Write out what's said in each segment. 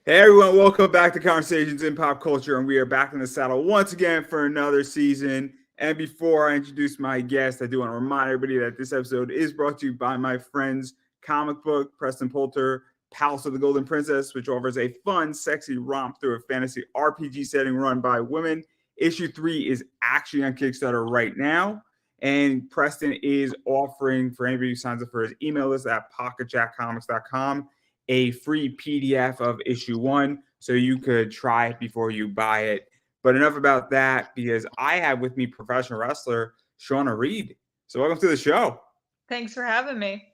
Hey everyone, welcome back to Conversations in Pop Culture, and we are back in the saddle once again for another season. And before I introduce my guest, I do want to remind everybody that this episode is brought to you by my friends Comic Book, Preston Poulter, Palace of the Golden Princess, which offers a fun, sexy romp through a fantasy RPG setting run by women. Issue 3 is actually on Kickstarter right now, and Preston is offering for anybody who signs up for his email list at pocketjackcomics.com a free PDF of issue 1 so you could try it before you buy it. But enough about that, because I have with me professional wrestler Shawna Reed. So welcome to the show. Thanks for having me.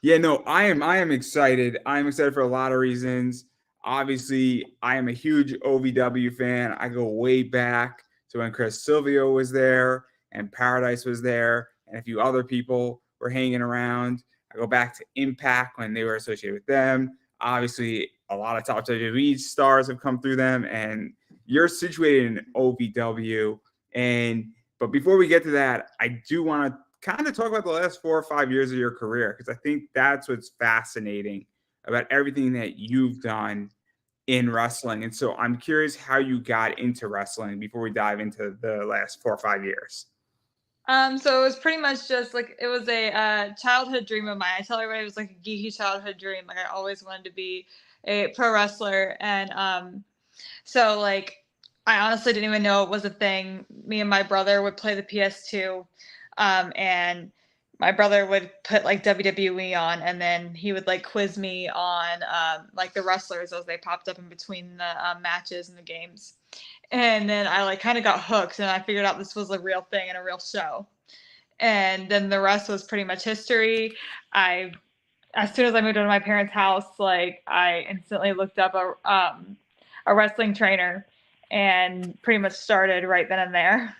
Yeah, no, I am excited. I'm excited for a lot of reasons. Obviously, I am a huge OVW fan. I go way back to when Chris Silvio was there and Paradise was there and a few other people were hanging around. I go back to Impact when they were associated with them. Obviously, a lot of top WWE stars have come through them, and you're situated in OVW. And but before we get to that, I do want to kind of talk about the last 4 or 5 years of your career, because I think that's what's fascinating about everything that you've done in wrestling. And so I'm curious how you got into wrestling before we dive into the last 4 or 5 years. So it was pretty much just like it was a childhood dream of mine. I tell everybody it was like a geeky childhood dream. Like I always wanted to be a pro wrestler, and so like I honestly didn't even know it was a thing. Me and my brother would play the PS2, and my brother would put like WWE on, and then he would like quiz me on like the wrestlers as they popped up in between the matches and the games. And then I like kind of got hooked, and I figured out this was a real thing and a real show. And then the rest was pretty much history. I As soon as I moved into my parents' house, like I instantly looked up a wrestling trainer and pretty much started right then and there.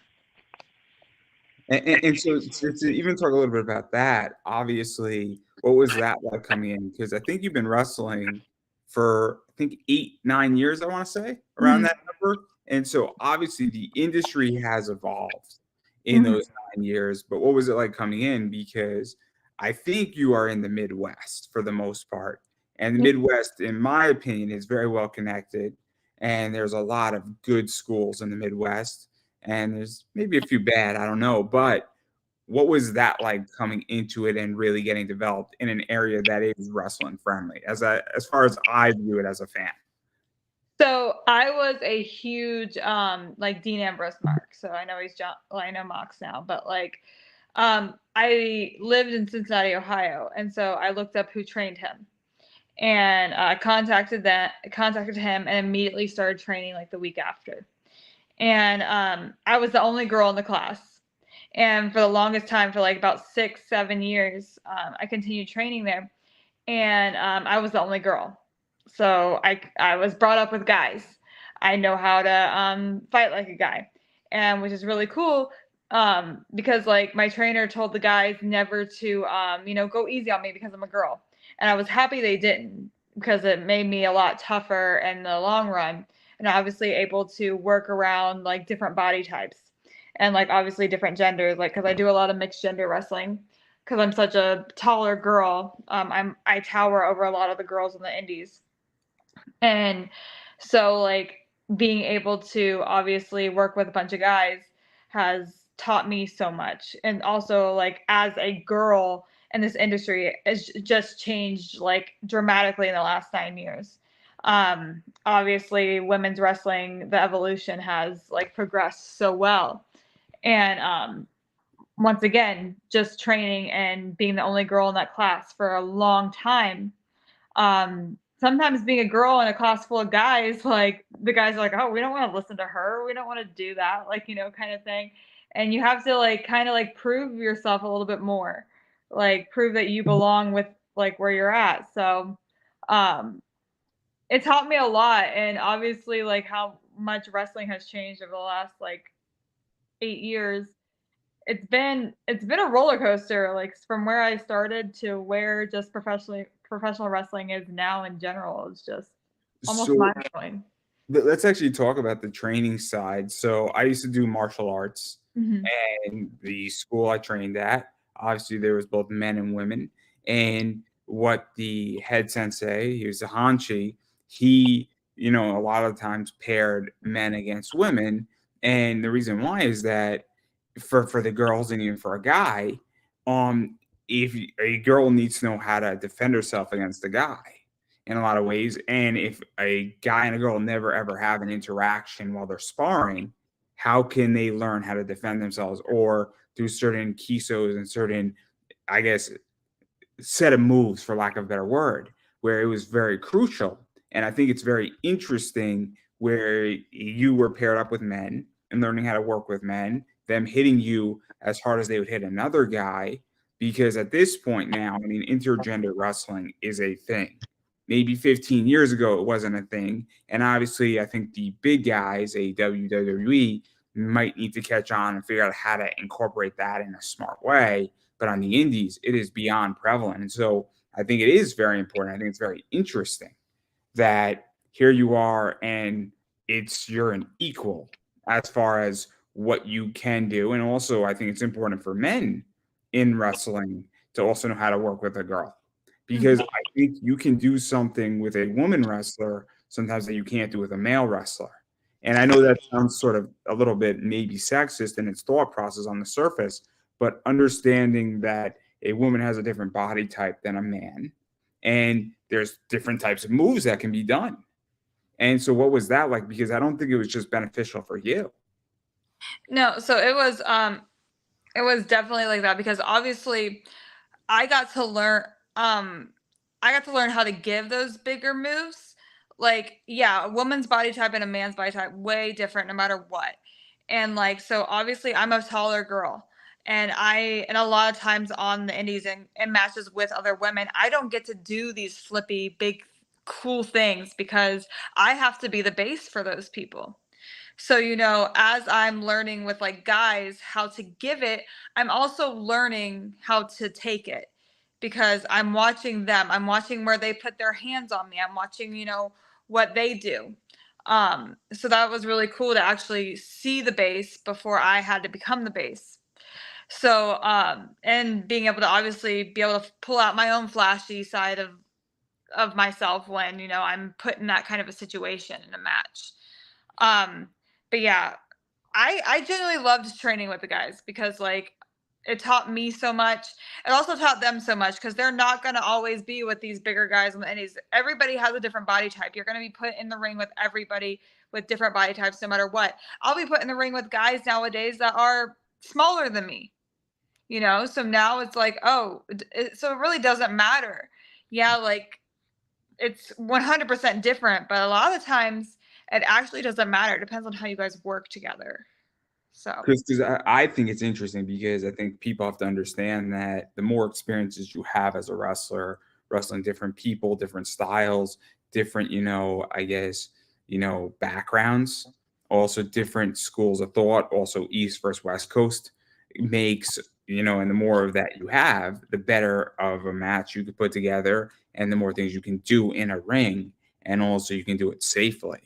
And so to even talk a little bit about that, obviously, what was that like coming in? Because I think you've been wrestling for, I think, 8, 9 years, I want to say, around Mhm. that number. And so obviously the industry has evolved in Mhm. those 9 years. But what was it like coming in? Because I think you are in the Midwest for the most part. And the Midwest, in my opinion, is very well connected. And there's a lot of good schools in the Midwest, and there's maybe a few bad, I don't know. But what was that like coming into it and really getting developed in an area that is wrestling friendly, as far as I view it as a fan? So I was a huge like Dean Ambrose mark. So I know he's John. Well, I know Mox now, but like I lived in Cincinnati, Ohio, and so I looked up who trained him, and contacted him, and immediately started training like the week after. And I was the only girl in the class, and for the longest time, for like about 6, 7 years, I continued training there, and I was the only girl. So I was brought up with guys. I know how to fight like a guy, and which is really cool because like my trainer told the guys never to go easy on me because I'm a girl, and I was happy they didn't because it made me a lot tougher in the long run, and obviously able to work around like different body types and like obviously different genders, like because I do a lot of mixed gender wrestling because I'm such a taller girl. I tower over a lot of the girls in the indies, and so like being able to obviously work with a bunch of guys has taught me so much, and also like as a girl in this industry has just changed like dramatically in the last 9 years. Obviously, women's wrestling, the evolution has like progressed so well, and once again, just training and being the only girl in that class for a long time. Sometimes being a girl in a class full of guys, like the guys are like, oh, we don't want to listen to her. We don't want to do that, like, kind of thing. And you have to like kind of like prove yourself a little bit more, like prove that you belong with like where you're at. So, um, it taught me a lot. And obviously, like how much wrestling has changed over the last like 8 years. It's been a roller coaster, like from where I started to where just professional wrestling is now in general. It's just almost So mind blowing. let's actually talk about the training side. So I used to do martial arts, Hmm. and the school I trained at, obviously there was both men and women. And what the head sensei, he was a Hanshi, he, a lot of times paired men against women. And the reason why is that for the girls and even for a guy, um, if a girl needs to know how to defend herself against a guy in a lot of ways, and if a guy and a girl never ever have an interaction while they're sparring, how can they learn how to defend themselves or do certain kisos and certain, I guess, set of moves, for lack of a better word, where it was very crucial. And I think it's very interesting where you were paired up with men and learning how to work with men, them hitting you as hard as they would hit another guy. Because at this point now, I mean, intergender wrestling is a thing. Maybe 15 years ago, it wasn't a thing. And obviously, I think the big guys, a WWE, might need to catch on and figure out how to incorporate that in a smart way. But on the indies, it is beyond prevalent. And so I think it is very important. I think it's very interesting that here you are and you're an equal as far as what you can do. And also, I think it's important for men in wrestling to also know how to work with a girl, because I think you can do something with a woman wrestler sometimes that you can't do with a male wrestler. And I know that sounds sort of a little bit maybe sexist in its thought process on the surface, but understanding that a woman has a different body type than a man, and there's different types of moves that can be done. And so, what was that like? Because I don't think it was just beneficial for you. No, so it was definitely like that because obviously I got to learn um I got to learn how to give those bigger moves. Like, yeah, a woman's body type and a man's body type way different no matter what. And like so obviously I'm a taller girl. And a lot of times on the indies and matches with other women, I don't get to do these flippy big cool things because I have to be the base for those people. So, as I'm learning with like guys how to give it, I'm also learning how to take it because I'm watching them. I'm watching where they put their hands on me. I'm watching, what they do. So that was really cool to actually see the base before I had to become the base. So, and being able to obviously be able to pull out my own flashy side of myself when, I'm put in that kind of a situation in a match. Um, but yeah, I genuinely loved training with the guys because like it taught me so much. It also taught them so much because they're not gonna always be with these bigger guys on the indies. Everybody has a different body type. You're gonna be put in the ring with everybody with different body types no matter what. I'll be put in the ring with guys nowadays that are smaller than me. So now it's like, oh, so it really doesn't matter. Yeah, like it's 100% different, but a lot of the times it actually doesn't matter. It depends on how you guys work together. So, Because I think it's interesting because I think people have to understand that the more experiences you have as a wrestler, wrestling different people, different styles, different, I guess, backgrounds, also different schools of thought, also East versus West Coast makes, and the more of that you have, the better of a match you could put together and the more things you can do in a ring. And also you can do it safely.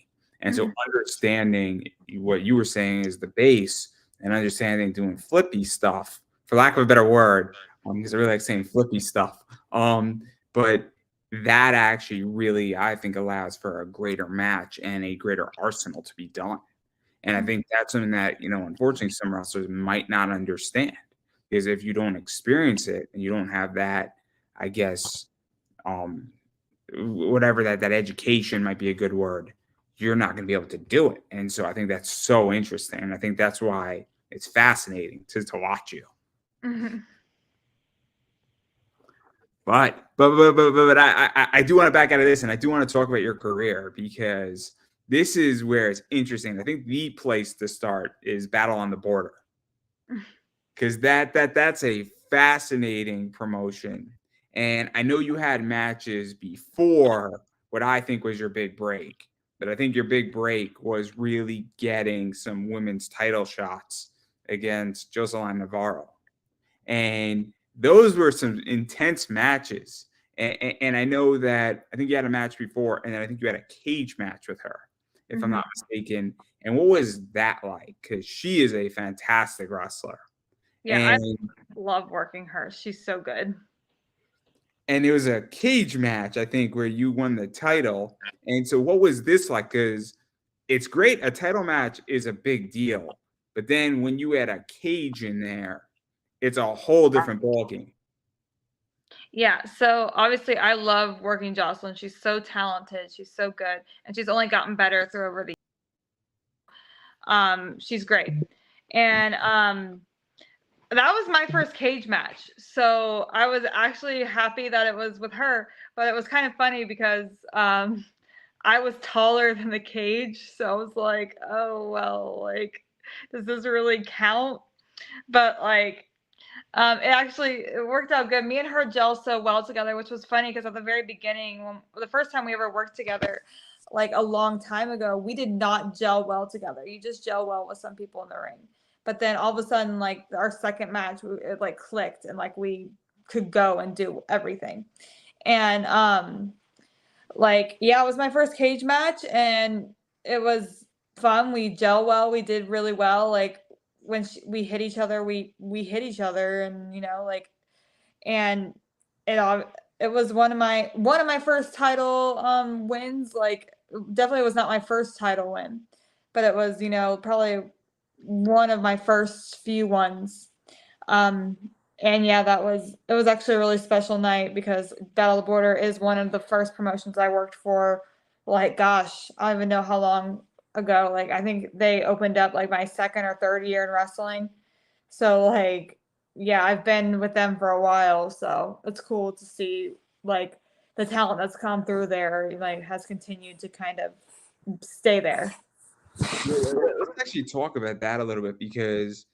And so mhm. understanding what you were saying is the base and understanding doing flippy stuff, for lack of a better word, because I really like saying flippy stuff. But that actually really, I think, allows for a greater match and a greater arsenal to be done. And I think that's something that, unfortunately, some wrestlers might not understand. Because if you don't experience it and you don't have that, I guess, um, whatever that education might be a good word, you're not going to be able to do it. And so I think that's so interesting. And I think that's why it's fascinating to watch you. Mhm. But I do want to back out of this, and I do want to talk about your career because this is where it's interesting. I think the place to start is Battle on the Border, because that's a fascinating promotion. And I know you had matches before what I think was your big break, but I think your big break was really getting some women's title shots against Jocelyn Navarro. And those were some intense matches. And I know that I think you had a match before, and then I think you had a cage match with her, if I'm Mhm. not mistaken. And what was that like? Because she is a fantastic wrestler. Yeah, I And love working her. She's so good. and it was a cage match, I think, where you won the title. And so, what was this like? Because it's great. A title match is a big deal, but then when you add a cage in there, it's a whole different ballgame. Yeah, so obviously I love working Jocelyn. She's so talented, she's so good, and she's only gotten better through over the she's great. And that was my first cage match. So I was actually happy that it was with her, but it was kind of funny because I was taller than the cage, so I was like, "Oh, well, like does this really count?" But like it worked out good. Me and her gel so well together, which was funny because at the very beginning, when the first time we ever worked together, like a long time ago, we did not gel well together. You just gel well with some people in the ring, but then all of a sudden, like our second match, it like clicked and like we could go and do everything. And like yeah, it was my first cage match, and it was fun. We gel well. We did really well. Like when we hit each other, we hit each other, and like and it all it was one of my first title wins. Like definitely was not my first title win, but it was probably one of my first few ones. um and yeah, it was actually a really special night because Battle of the Border is one of the first promotions I worked for. Like gosh, I don't even know how long ago. Like I think they opened up like my second or third year in wrestling. So like yeah, I've been with them for a while, so it's cool to see like the talent that's come through there like has continued to kind of stay there. Let's actually talk about that a little bit because,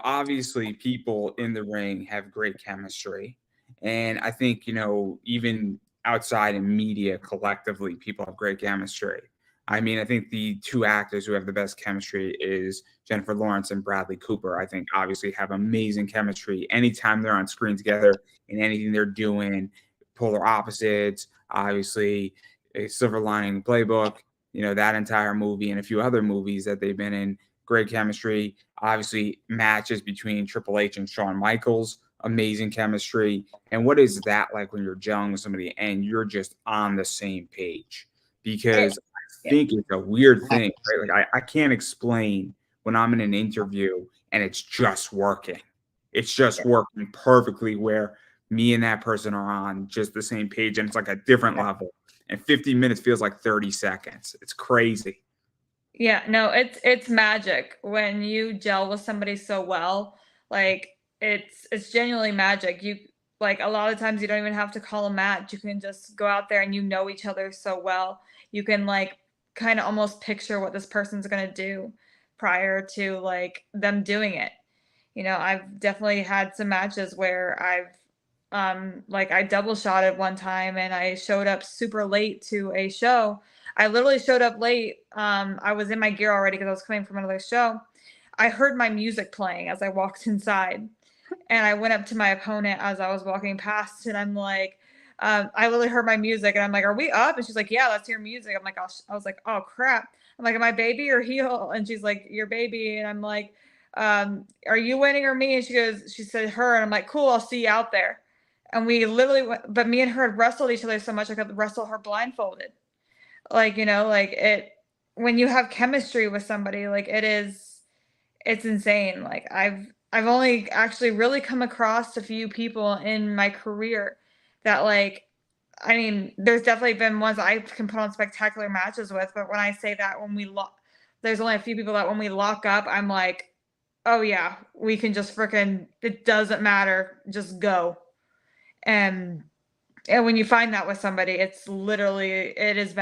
obviously people in the ring have great chemistry. And I think, even outside in media collectively, people have great chemistry. I mean, I think the two actors who have the best chemistry is Jennifer Lawrence and Bradley Cooper. I think obviously have amazing chemistry anytime they're on screen together in anything they're doing. Polar opposites, obviously, a Silver Lining Playbook, that entire movie and a few other movies that they've been in. Great chemistry. Obviously, matches between Triple H and Shawn Michaels, amazing chemistry. And what is that like when you're gelling with somebody and you're just on the same page? It, Because I think it's a weird thing, right? Like I can't explain when I'm in an interview and it's just working. It's just working perfectly where me and that person are on just the same page and it's like a different level, and 50 minutes feels like 30 seconds. It's crazy. Yeah, no, it's magic when you gel with somebody so well. Like it's genuinely magic. You like a lot of times you don't even have to call a match. You can just go out there and you know each other so well. You can like kind of almost picture what this person's going to do prior to like them doing it. I've definitely had some matches where I've like I double shotted one time and I showed up super late to a show. I literally showed up late. I was in my gear already because I was coming from another show. I heard my music playing as I walked inside, and I went up to my opponent as I was walking past, and I'm like, I literally heard my music, and I'm like, "Are we up?" And she's like, "Yeah, that's your music." I'm like, "Oh," I was like, "Oh crap!" I'm like, "Am I baby or heel?" And she's like, "Your baby," and I'm like, "Are you winning or me?" And she said, "Her," and I'm like, "Cool, I'll see you out there." And we literally went, but me and her had wrestled each other so much I could wrestle her blindfolded. Like like it when you have chemistry with somebody, like it's insane. Like I've only actually really come across a few people in my career that like I mean, there's definitely been ones I can put on spectacular matches with, but when I say that when we lock there's only a few people that when we lock up, I'm like, "Oh yeah, we can just freaking it doesn't matter, just go." And and when you find that with somebody, it's literally it is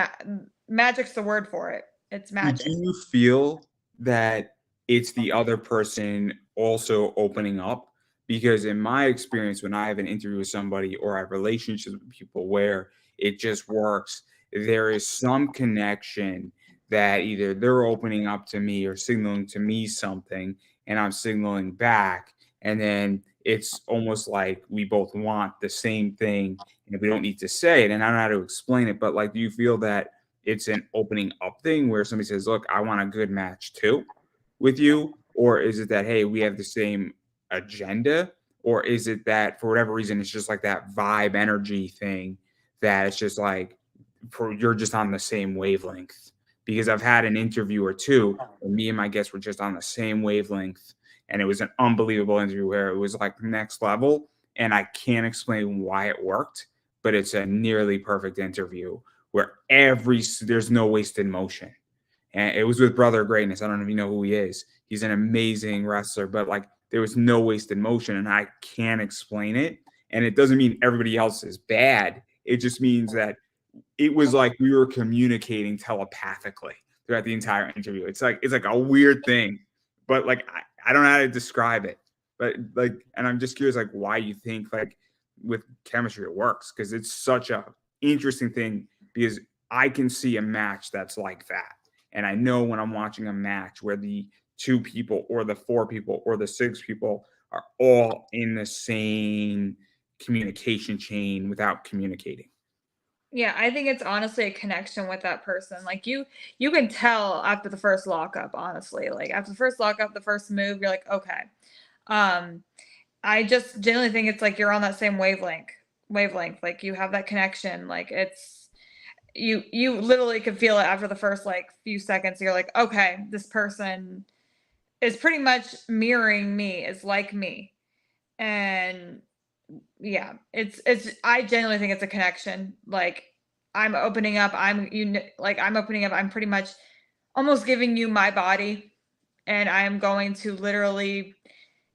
magic's the word for it. It's So do magic. you feel that it's the other person also opening up? Because in my experience, when I have an interview with somebody or I have relationships with people where it just works, there is some connection that either they're opening up to me or signaling to me something, and I'm signaling back. And then it's almost like we both want the same thing and we don't need to say it. And I don't know how to explain it, but like, do you feel that it's an opening up thing where somebody says, "Look, I want a good match too with you," or is it that hey, we have the same agenda, Or is it that for whatever reason it's just like that vibe energy thing that it's just like you're just on the same wavelength? Because I've had an interview or two where me and my guests were just on the same wavelength, and it was an unbelievable interview where it was like next level, and I can't explain why it worked, but it's a nearly perfect interview where there's no wasted motion. And it was with Brother Greatness. I don't know if you know who he is. He's an amazing wrestler, but like there was no wasted motion, and I can't explain it. And it doesn't mean everybody else is bad. It just means that it was like we were communicating telepathically throughout the entire interview. It's like a weird thing, but like I don't know how to describe it. But like, and I'm just curious, like, why you think like with chemistry it works, because it's such a interesting thing. Because I can see a match that's like that, and I know when I'm watching a match where the two people or the four people or the six people are all in the same communication chain without communicating. Yeah, I think it's honestly a connection with that person. Like you can tell after the first lockup, honestly. Like after the first lockup, the first move, you're like, okay. Um, I just generally think it's like you're on that same wavelength. Like you have that connection. Like it's you literally can feel it after the first like few seconds. You're like, okay, this person is pretty much mirroring me, is like me. And yeah, it's I genuinely think it's a connection. Like I'm opening up, like I'm opening up, I'm pretty much almost giving you my body, and I'm going to literally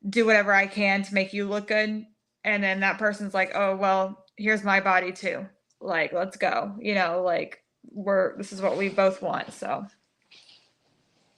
do whatever I can to make you look good. And then that person's like, "Oh, well, here's my body too. Like, let's go." Like this is what we both want. So,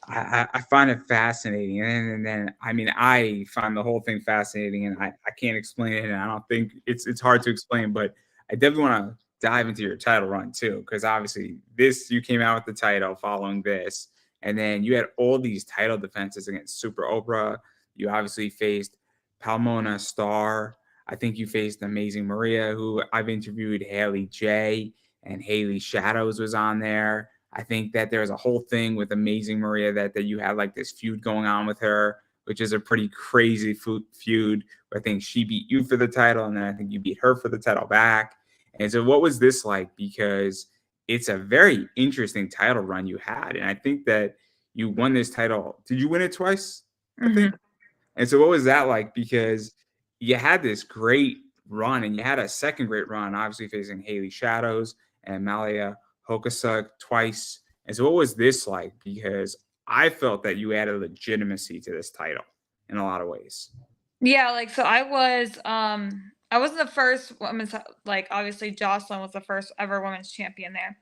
I find it fascinating, and then I mean I find the whole thing fascinating, and I can't explain it, and I don't think it's hard to explain, but I definitely want to dive into your title run too, because obviously this you came out with the title following this, and then you had all these title defenses against Super Oprah. You obviously faced Palmona Star. I think you faced Amazing Maria, who I've interviewed. Haley J and Haley Shadows was on there. I think that there's a whole thing with Amazing Maria that you had like this feud going on with her, which is a pretty crazy feud. Where I think she beat you for the title, and then I think you beat her for the title back. And so, what was this like? Because it's a very interesting title run you had, and I think that you won this title. Did you win it twice? I think. mhm. And so, what was that like? Because you had this great run, and you had a second great run, obviously facing Haley Shadows and Malia Hokasuk twice. And so, what was this like? Because I felt that you added legitimacy to this title in a lot of ways. Yeah, like so I wasn't the first women's, like obviously Jocelyn was the first ever women's champion there.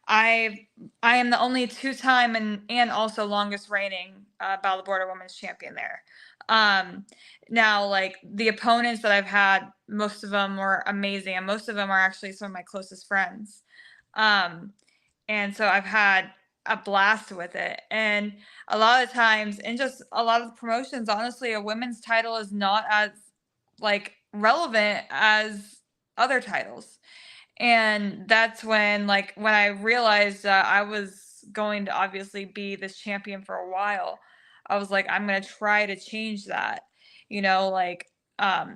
I I am the only two-time and also longest reigning Battle Border Women's Champion there. Um, Now like the opponents that I've had, most of them were amazing, and most of them are actually some of my closest friends. Um, and so I've had a blast with it. And a lot of times, and just a lot of the promotions, honestly, a women's title is not as like relevant as other titles. And that's when I realized that I was going to obviously be this champion for a while. I was like, I'm going to try to change that. Like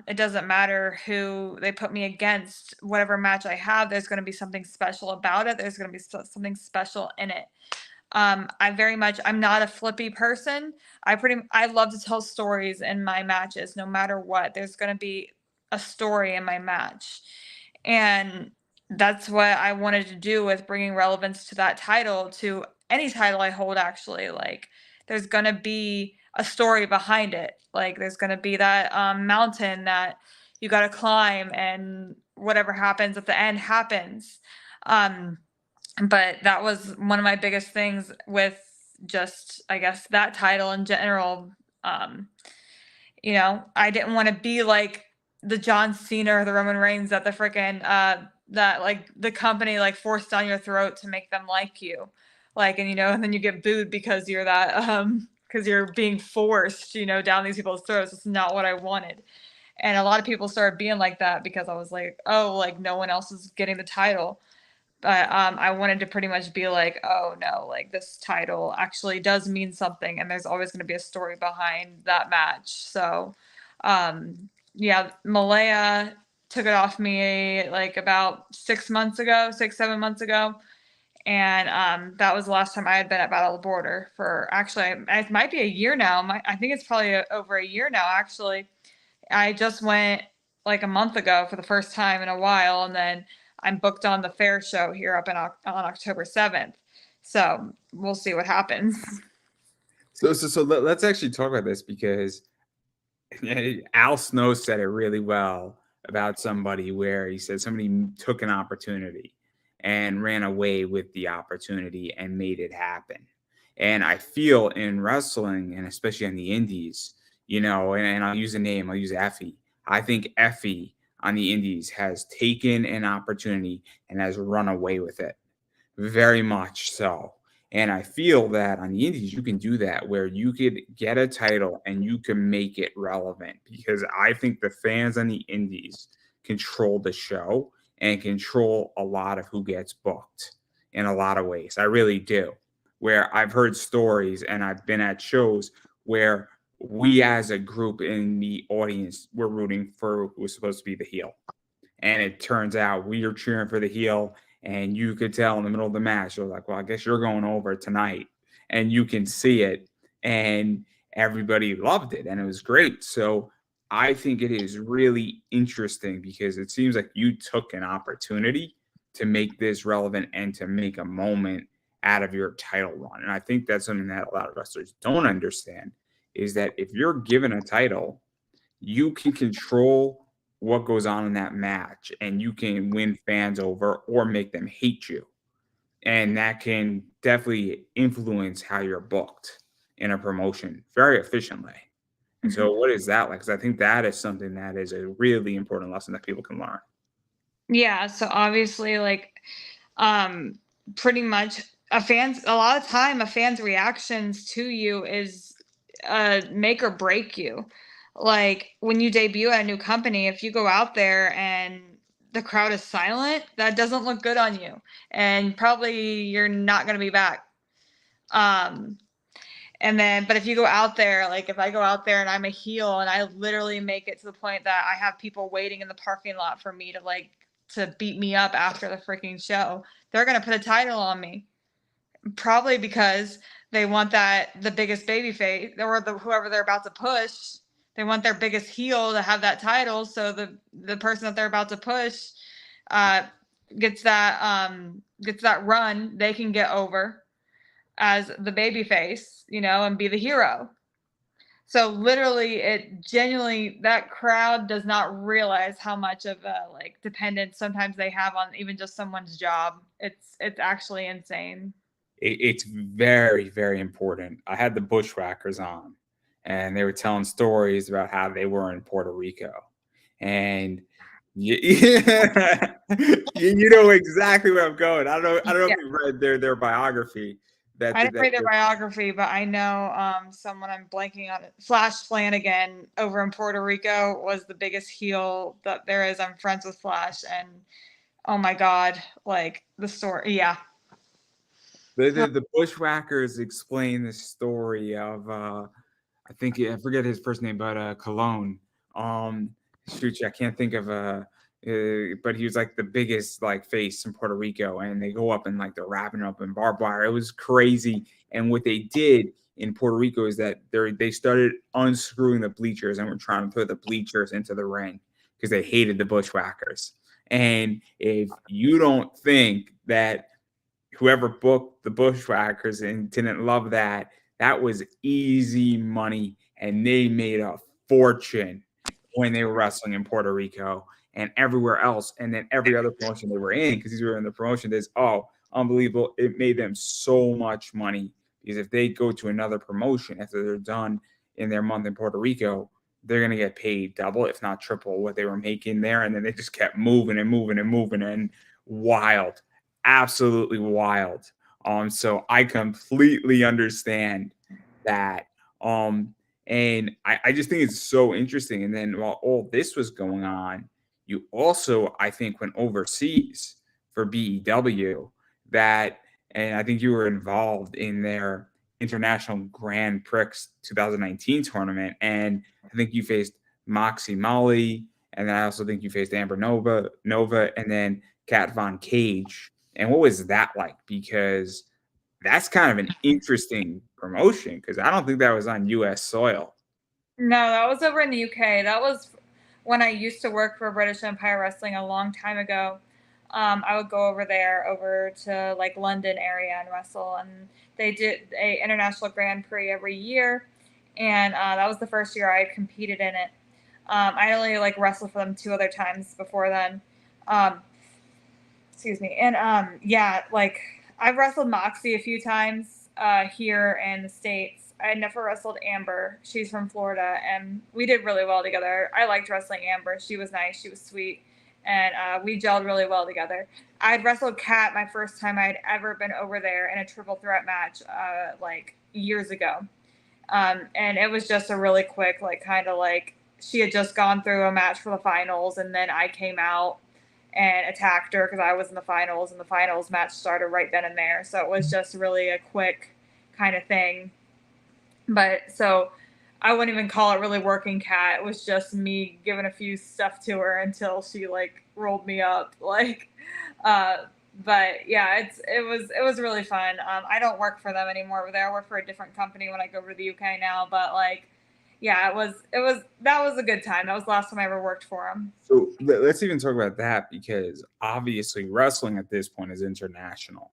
it doesn't matter who they put me against, whatever match I have, there's going to be something special about it. There's going to be something special in it. I'm not a flippy person. I love to tell stories in my matches no matter what. There's going to be a story in my match. And that's what I wanted to do with bringing relevance to that title, to any title I hold actually. Like there's going to be a story behind it. Like there's going to be that mountain that you got to climb, and whatever happens at the end happens. Um but that was one of my biggest things with just, I guess, that title in general. Um, I didn't want to be like the John Cena or the Roman Reigns that the freaking that like the company like forced down your throat to make them like you. Like, and then you get booed because you're that because you're being forced, down these people's throats. It's not what I wanted. And a lot of people started being like that because I was like, oh, like no one else is getting the title. But I wanted to pretty much be like, oh no, like this title actually does mean something, and there's always going to be a story behind that match. So, um, yeah, Malaya took it off me like about 6 months ago, 6, 7 months ago. And that was the last time I had been at Battle of the Border for actually, it might be a year now. I think it's probably over a year now, actually. I just went like a month ago for the first time in a while, and then I'm booked on the fair show here up on October 7th. So we'll see what happens. So let's actually talk about this because Al Snow said it really well about somebody where he said somebody took an opportunity and ran away with the opportunity and made it happen. And I feel in wrestling and especially on the indies, and I'll use a name, I'll use Effie. I think Effie on the indies has taken an opportunity and has run away with it. Very much so. And I feel that on the indies, you can do that where you could get a title and you can make it relevant because I think the fans on the indies control the show and control a lot of who gets booked in a lot of ways. I really do. Where I've heard stories and I've been at shows where we as a group in the audience were rooting for who was supposed to be the heel. And it turns out we are cheering for the heel, and you could tell in the middle of the match, they're like, well, I guess you're going over tonight. And you can see it. And everybody loved it. And it was great. So I think it is really interesting because it seems like you took an opportunity to make this relevant and to make a moment out of your title run. And I think that's something that a lot of wrestlers don't understand is that if you're given a title, you can control what goes on in that match and you can win fans over or make them hate you. And that can definitely influence how you're booked in a promotion very efficiently. And so, what is that like? Because I think that is something that is a really important lesson that people can learn. Yeah, so obviously, like, um, pretty much a lot of time, a fan's reactions to you is make or break you. Like when you debut at a new company, if you go out there and the crowd is silent, that doesn't look good on you, and probably you're not going to be back. Um, and then, but if you go out there, like if I go out there and I'm a heel and I literally make it to the point that I have people waiting in the parking lot for me to beat me up after the freaking show, they're gonna put a title on me. Probably because they want the biggest baby face or whoever they're about to push. They want their biggest heel to have that title, so the person that they're about to push uh, gets that run. They can get over as the baby face, and be the hero. So literally, it genuinely that crowd does not realize how much of a like dependence sometimes they have on even just someone's job. It's actually insane. It's very, very important. I had the Bushwhackers on, and they were telling stories about how they were in Puerto Rico, and yeah, you know exactly where I'm going. I don't know Yeah, if you read their biography. I didn't read their biography, but I know someone I'm blanking on it. Flash Flanagan over in Puerto Rico was the biggest heel that there is. I'm friends with Flash, and oh my god, like the story, yeah. The Bushwhackers explain the story of I forget his first name, but Cologne. Um, shoot, I can't think of but he was like the biggest like face in Puerto Rico, and they go up and like they're wrapping up in barbed wire. It was crazy. And what they did in Puerto Rico is that they started unscrewing the bleachers and were trying to put the bleachers into the ring because they hated the Bushwhackers. And if you don't think that whoever booked the Bushwhackers and didn't love that, that was easy money. And they made a fortune when they were wrestling in Puerto Rico and everywhere else. And then every other promotion they were in, because these were in the promotion, is unbelievable. It made them so much money because if they go to another promotion after they're done in their month in Puerto Rico, they're going to get paid double, if not triple, what they were making there. And then they just kept moving and moving and moving and wild, absolutely wild. So I completely understand that. And I just think it's so interesting. And then while all this was going on, you also, I think, went overseas for BEW that, and I think you were involved in their International Grand Prix 2019 tournament. And I think you faced Moxie Molly, and then I also think you faced Amber Nova, and then Kat Von Cage. And what was that like? Because that's kind of an interesting promotion because I don't think that was on U.S. soil. No, that was over in the UK. That was when I used to work for British Empire Wrestling a long time ago. I would go over there, over to like London area and wrestle, and they did a international Grand Prix every year, and that was the first year I competed in it. I only like wrestled for them 2 other times before then. Um, excuse me. And yeah, like I've wrestled Moxie a few times here in the States. I had never wrestled Amber. She's from Florida, and we did really well together. I liked wrestling Amber. She was nice. She was sweet, and we gelled really well together. I'd wrestled Kat my first time I'd ever been over there in a triple threat match, like years ago. And it was just a really quick, like kind of like she had just gone through a match for the finals, and then I came out and attacked her because I was in the finals, and the finals match started right then and there. So it was just really a quick kind of thing. But so I wouldn't even call it really working Kat. It was just me giving a few stuff to her until she like rolled me up. Like, uh, but yeah, it was really fun. I don't work for them anymore over there. I work for a different company when I go over to the UK now. But like, yeah, it was that was a good time. That was the last time I ever worked for them. So let's even talk about that because obviously wrestling at this point is international.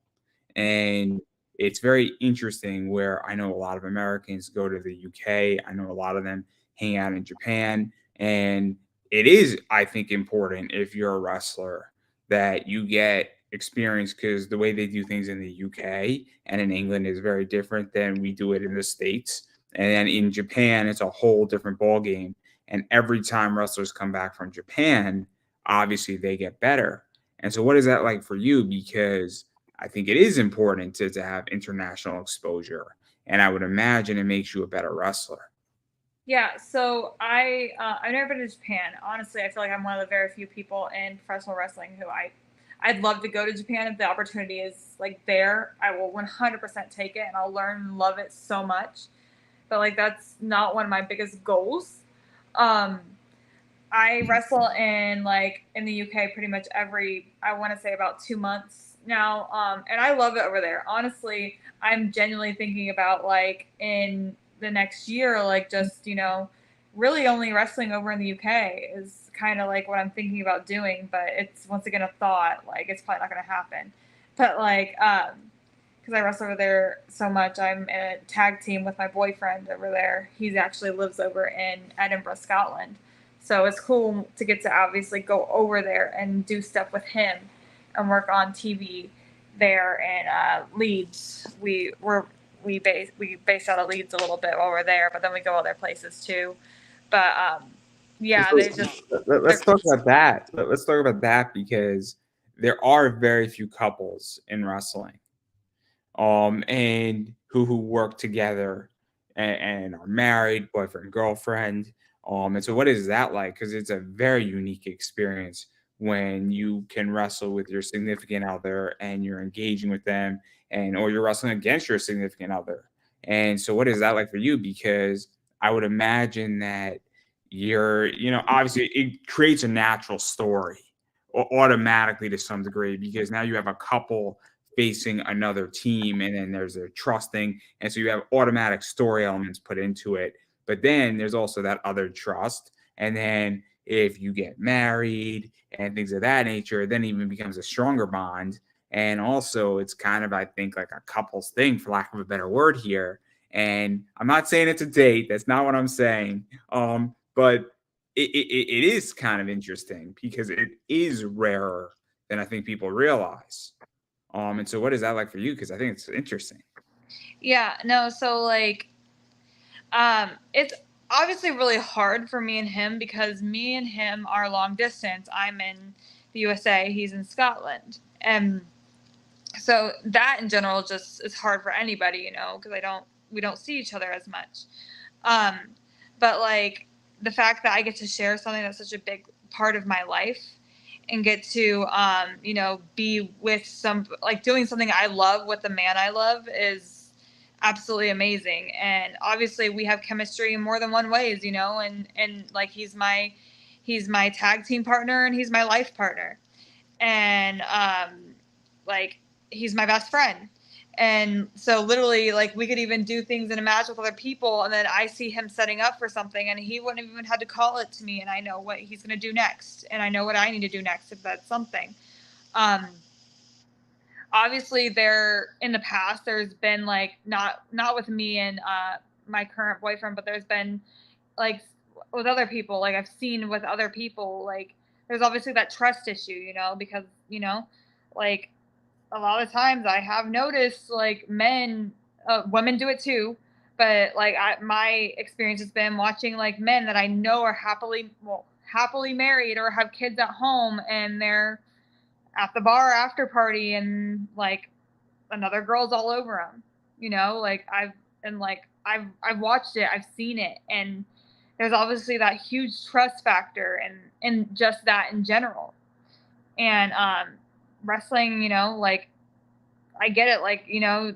And it's very interesting where I know a lot of Americans go to the UK. I know a lot of them hang out in Japan. And it is, I think, important if you're a wrestler that you get experience because the way they do things in the UK and in England is very different than we do it in the States. And then in Japan, it's a whole different ball game. And every time wrestlers come back from Japan, obviously they get better. And so, what is that like for you? Because I think it is important to have international exposure. And I would imagine it makes you a better wrestler. Yeah, so I've never been to Japan. Honestly, I feel like I'm one of the very few people in professional wrestling who I'd love to go to Japan if the opportunity is like there. I will 100% take it, and I'll learn and love it so much. But like that's not one of my biggest goals. Um, I wrestle in like in the UK pretty much every, I want to say about 2 months now, and I love it over there. Honestly, I'm genuinely thinking about like in the next year, like just really only wrestling over in the UK is kind of like what I'm thinking about doing. But it's once again a thought. Like it's probably not going to happen. But like, because I wrestle over there so much, I'm in a tag team with my boyfriend over there. He actually lives over in Edinburgh, Scotland. So it's cool to get to obviously go over there and do stuff with him and work on TV there in Leeds. We base out of Leeds a little bit while we're there, but then we go other places too. But yeah, So they're let's talk about that. Let's talk about that because there are very few couples in wrestling. And who work together and are married, boyfriend, girlfriend. And so what is that like? Because it's a very unique experience when you can wrestle with your significant other and you're engaging with them and or you're wrestling against your significant other. And so what is that like for you? Because I would imagine that obviously it creates a natural story automatically to some degree because now you have a couple facing another team and then there's a trusting and so you have automatic story elements put into it but then there's also that other trust and then if you get married and things of that nature then it even becomes a stronger bond and also it's kind of I think like a couples thing for lack of a better word here and I'm not saying it's a date that's not what I'm saying but it is kind of interesting because it is rarer than I think people realize. And so what is that like for you? Because I think it's interesting. yeah, no, so like it's obviously really hard for me and him because me and him are long distance. I'm in the USA, he's in Scotland. And so that in general just is hard for anybody, because we don't see each other as much. Um, but like the fact that I get to share something that's such a big part of my life and get to be with some like doing something I love with the man I love is absolutely amazing. And obviously we have chemistry in more than one ways, you know, and like he's my tag team partner and he's my life partner. And like he's my best friend. And so literally like we could even do things in a match with other people and then I see him setting up for something and he wouldn't have even had to call it to me and I know what he's going to do next and I know what I need to do next if that's something. Um Obviously there in the past there's been like not with me and my current boyfriend, but there's been like with other people, like I've seen with other people, like there's obviously that trust issue, you know, because you know, like a lot of times I have noticed like men, women do it too, but like my experience has been watching like men that I know are happily married or have kids at home, and they're at the bar after party, and like another girl's all over them. You know, like I've watched it, I've seen it, and there's obviously that huge trust factor and just that in general. And wrestling, you know, like I get it, like you know,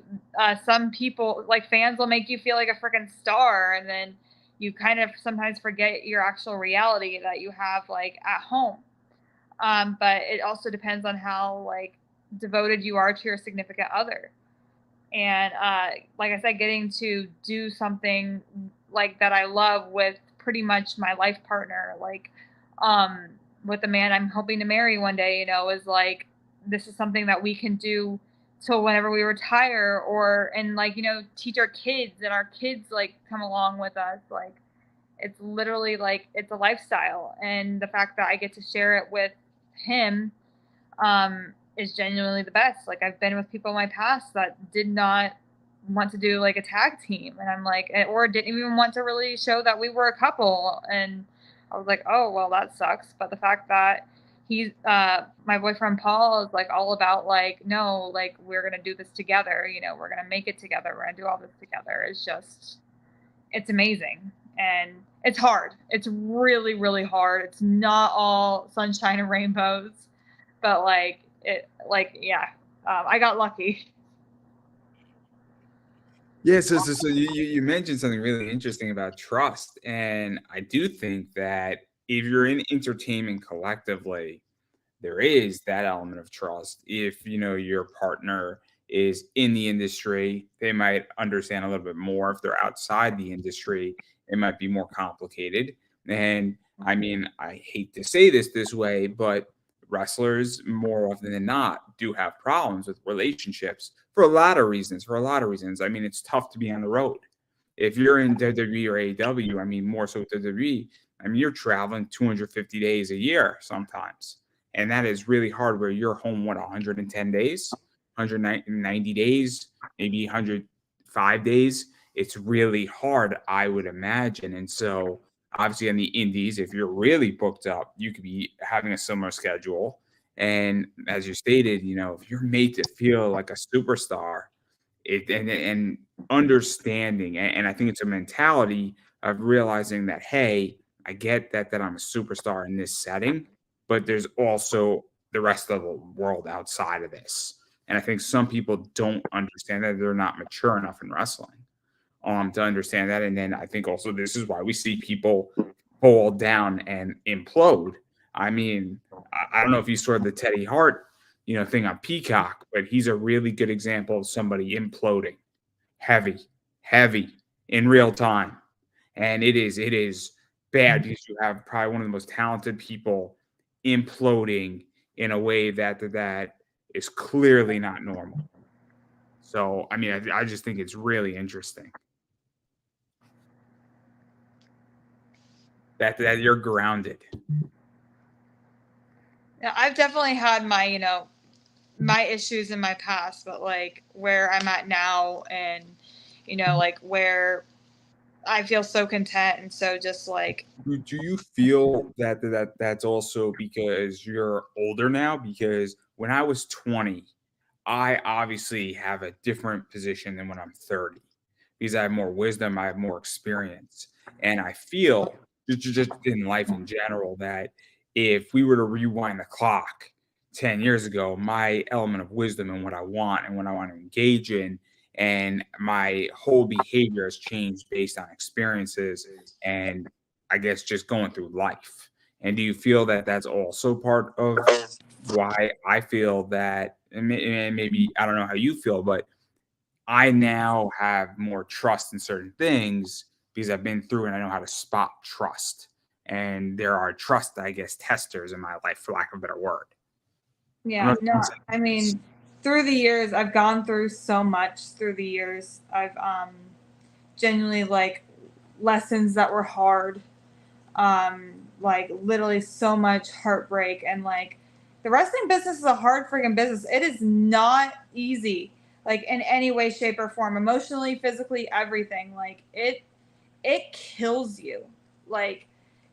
some people like fans will make you feel like a freaking star, and then you kind of sometimes forget your actual reality that you have like at home. But it also depends on how like devoted you are to your significant other. And like I said, getting to do something like that I love with pretty much my life partner, like um, with the man I'm hoping to marry one day, you know, is like this is something that we can do till whenever we retire, or and like you know teach our kids, and our kids like come along with us, like it's literally like it's a lifestyle, and the fact that I get to share it with him is genuinely the best. Like I've been with people in my past that did not want to do like a tag team, and I'm like, or didn't even want to really show that we were a couple, and I was like, oh well, that sucks. But the fact that he's my boyfriend Paul is like all about like no, like we're gonna do this together. You know, we're gonna make it together. We're gonna do all this together. It's just it's amazing. And it's hard. It's really, really hard. It's not all sunshine and rainbows, but like it, like yeah, I got lucky. Yeah, so you mentioned something really interesting about trust, and I do think that if you're in entertainment collectively, there is that element of trust. If you know your partner is in the industry, they might understand a little bit more. If they're outside the industry, it might be more complicated. And I mean, I hate to say this way, but wrestlers more often than not do have problems with relationships for a lot of reasons. For a lot of reasons, I mean, it's tough to be on the road. If you're in WWE or AEW, I mean, more so WWE, I mean, you're traveling 250 days a year sometimes, and that is really hard where you're home, what, 110 days, 190 days, maybe 105 days. It's really hard, I would imagine. And so, obviously, on the indies, if you're really booked up, you could be having a similar schedule. And as you stated, you know, if you're made to feel like a superstar, it and understanding, and I think it's a mentality of realizing that, hey, I get that I'm a superstar in this setting, but there's also the rest of the world outside of this. And I think some people don't understand that, they're not mature enough in wrestling to understand that. And then I think also this is why we see people fall down and implode. I mean, I don't know if you saw the Teddy Hart, you know, thing on Peacock, but he's a really good example of somebody imploding heavy, heavy in real time. And it is bad because you have probably one of the most talented people imploding in a way that is clearly not normal. So, I mean, I just think it's really interesting that you're grounded. Yeah, I've definitely had my you know my issues in my past, but like where I'm at now, and you know like where I feel so content and so just like Do you feel that's also because you're older now? Because when I was 20, I obviously have a different position than when I'm 30 because I have more wisdom, I have more experience. And I feel just in life in general that if we were to rewind the clock 10 years ago, my element of wisdom and what I want and what I want to engage in and my whole behavior has changed based on experiences and I guess just going through life. And do you feel that that's also part of why I feel that, and maybe I don't know how you feel, but I now have more trust in certain things because I've been through and I know how to spot trust. And there are trust, I guess, testers in my life, for lack of a better word. I'm Yeah, not no, I mean, through the years, I've gone through so much through the years. I've genuinely like lessons that were hard, like literally so much heartbreak. And like the wrestling business is a hard freaking business. It is not easy, like in any way, shape, or form, emotionally, physically, everything. Like it kills you. Like,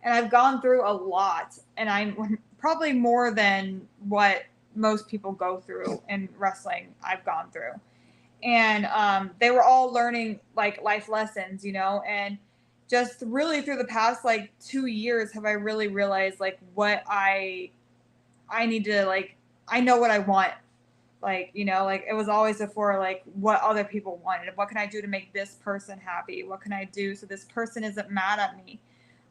and I've gone through a lot, and I'm probably more than what most people go through in wrestling. I've gone through, and they were all learning like life lessons, and just really through the past like 2 years have I really realized like what I need to like. I know what I want, like like it was always before like what other people wanted, what can I do to make this person happy, what can I do so this person isn't mad at me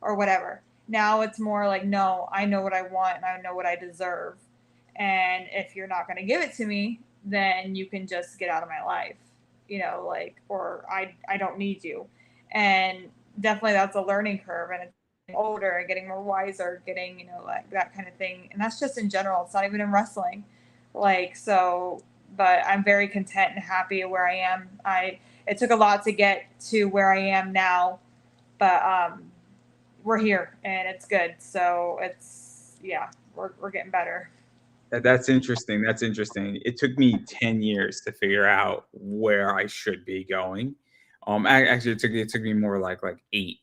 or whatever. Now it's more like, no, I know what I want and I know what I deserve, and if you're not going to give it to me, then you can just get out of my life, like, or I don't need you. And definitely that's a learning curve, and it's older and getting more wiser, getting like that kind of thing. And that's just in general, it's not even in wrestling. Like, so, but I'm very content and happy where I am. It took a lot to get to where I am now, but we're here and it's good. So it's, yeah, we're getting better. That's interesting. That's interesting. It took me 10 years to figure out where I should be going. Actually, it took me more like 8,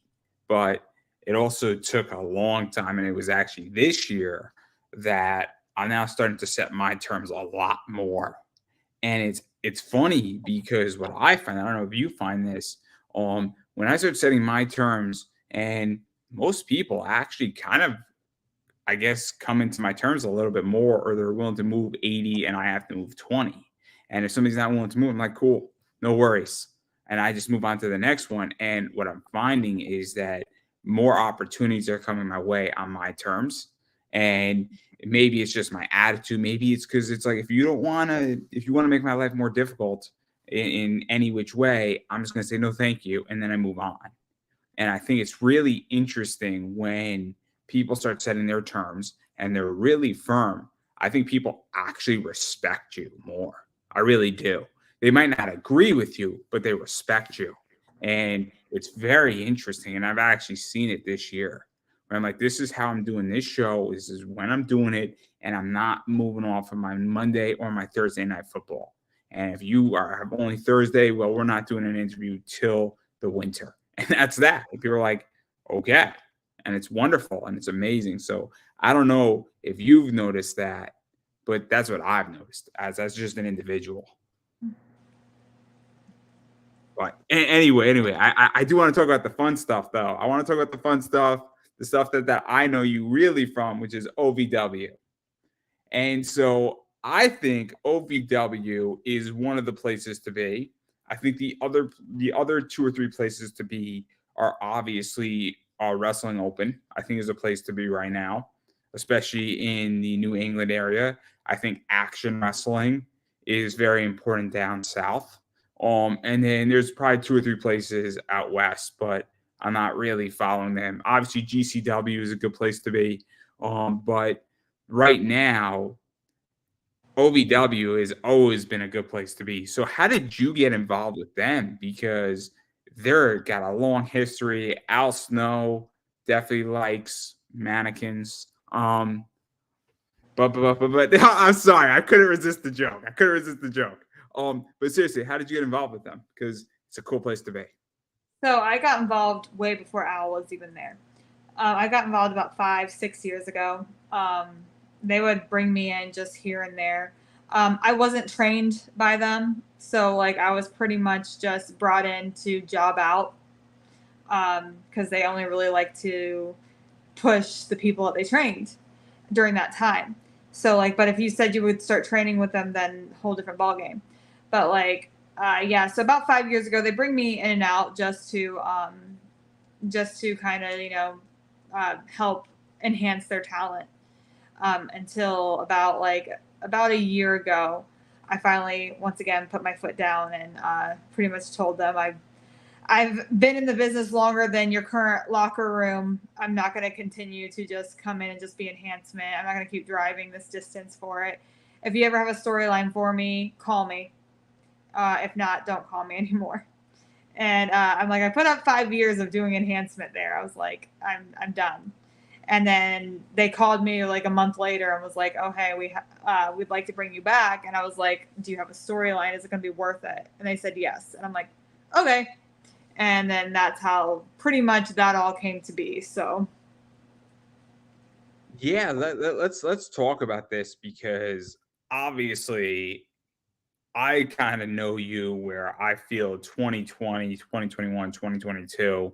but it also took a long time, and it was actually this year that I'm now starting to set my terms a lot more. And it's funny because what I find, I don't know if you find this, when I start setting my terms, and most people actually kind of, I guess, come into my terms a little bit more, or they're willing to move 80 and I have to move 20. And if somebody's not willing to move, I'm like, cool, no worries. And I just move on to the next one. And what I'm finding is that more opportunities are coming my way on my terms. And maybe it's just my attitude. Maybe it's because it's like, if you want to make my life more difficult in any which way, I'm just going to say no, thank you. And then I move on. And I think it's really interesting when people start setting their terms and they're really firm. I think people actually respect you more. I really do. They might not agree with you, but they respect you. And it's very interesting. And I've actually seen it this year where I'm like, this is how I'm doing this show. This is when I'm doing it. And I'm not moving off of my Monday or my Thursday night football. And if you have only Thursday, well, we're not doing an interview till the winter. And that's that. And people are like, okay. And it's wonderful and it's amazing. So I don't know if you've noticed that, but that's what I've noticed as just an individual. But anyway, I do want to talk about the fun stuff though. I want to talk about the fun stuff, the stuff that I know you really from, which is OVW. And so I think OVW is one of the places to be. I think the other 2 or 3 places to be are obviously Wrestling Open. I think is a place to be right now, especially in the New England area. I think Action Wrestling is very important down south. And then there's probably 2 or 3 places out west, but I'm not really following them. Obviously, GCW is a good place to be. But right now, OVW has always been a good place to be. So how did you get involved with them? Because they're got a long history. Al Snow definitely likes mannequins. But I'm sorry, I couldn't resist the joke. But seriously, how did you get involved with them? Because it's a cool place to be. So I got involved way before Al was even there. I got involved about 5, 6 years ago. They would bring me in just here and there. I wasn't trained by them, so like I was pretty much just brought in to job out, because they only really like to push the people that they trained during that time. So like, but if you said you would start training with them, then whole different ball game. But like, yeah, so about 5 years ago, they bring me in and out just to kind of, help enhance their talent. Until about a year ago, I finally once again put my foot down and pretty much told them I've been in the business longer than your current locker room. I'm not going to continue to just come in and just be enhancement. I'm not going to keep driving this distance for it. If you ever have a storyline for me, call me. If not, don't call me anymore. And I'm like, I put up 5 years of doing enhancement there. I was like, I'm done. And then they called me like a month later and was like, oh, hey, we'd like to bring you back. And I was like, do you have a storyline? Is it going to be worth it? And they said yes. And I'm like, okay. And then that's how pretty much that all came to be. So Yeah, let's talk about this because obviously I kind of know you where I feel 2020, 2021, 2022,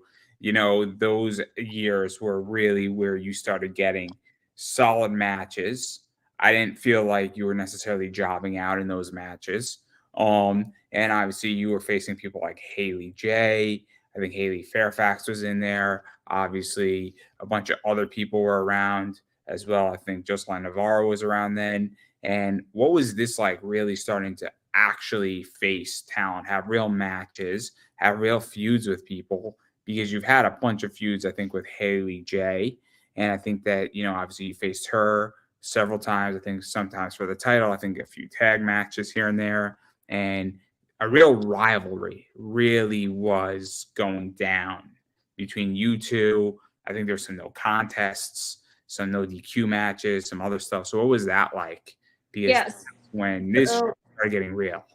those years were really where you started getting solid matches. I didn't feel like you were necessarily jobbing out in those matches. And obviously you were facing people like Haley J. I think Haley Fairfax was in there. Obviously, a bunch of other people were around as well. I think Jocelyn Navarro was around then. And what was this like really starting to actually face talent, have real matches, have real feuds with people? Because you've had a bunch of feuds, I think, with Haley J. And I think that, obviously you faced her several times. I think sometimes for the title, I think a few tag matches here and there. And a real rivalry really was going down between you two. I think there's some no contests, some no DQ matches, some other stuff. So what was that like? Because yes. when this So, started getting real.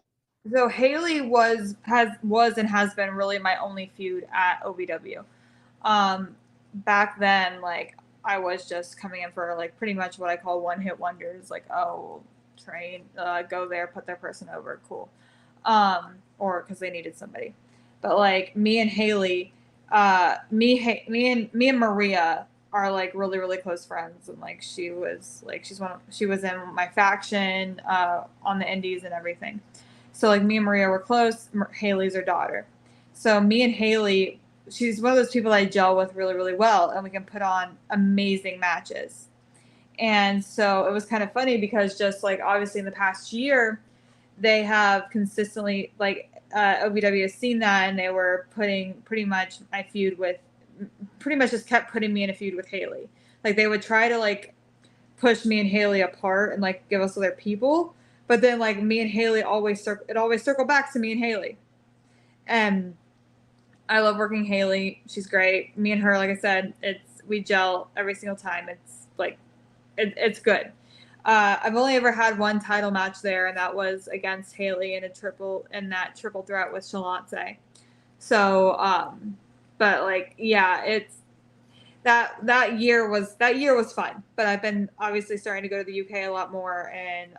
so Haley was and has been really my only feud at OVW. Back then, like I was just coming in for like pretty much what I call one hit wonders. Like, oh, train, go there, put their person over, cool. Or because they needed somebody. But like me and Haley, me and Maria are like really really close friends, and like she was in my faction on the Indies and everything. So like me and Maria were close. Haley's her daughter. So me and Haley, she's one of those people I gel with really really well, and we can put on amazing matches. And so it was kind of funny because just like obviously in the past year, they have consistently like OVW has seen that, and they were putting pretty much my feud with, pretty much just kept putting me in a feud with Haley. Like they would try to like push me and Haley apart and like give us other people, but then like me and Haley always circle back to me and Haley. And I love working Haley. She's great. Me and her, like I said, we gel every single time. It's like it's good. I've only ever had one title match there, and that was against Haley in that triple threat with Shalance. So, but like, yeah, it's that year was fun. But I've been obviously starting to go to the UK a lot more, and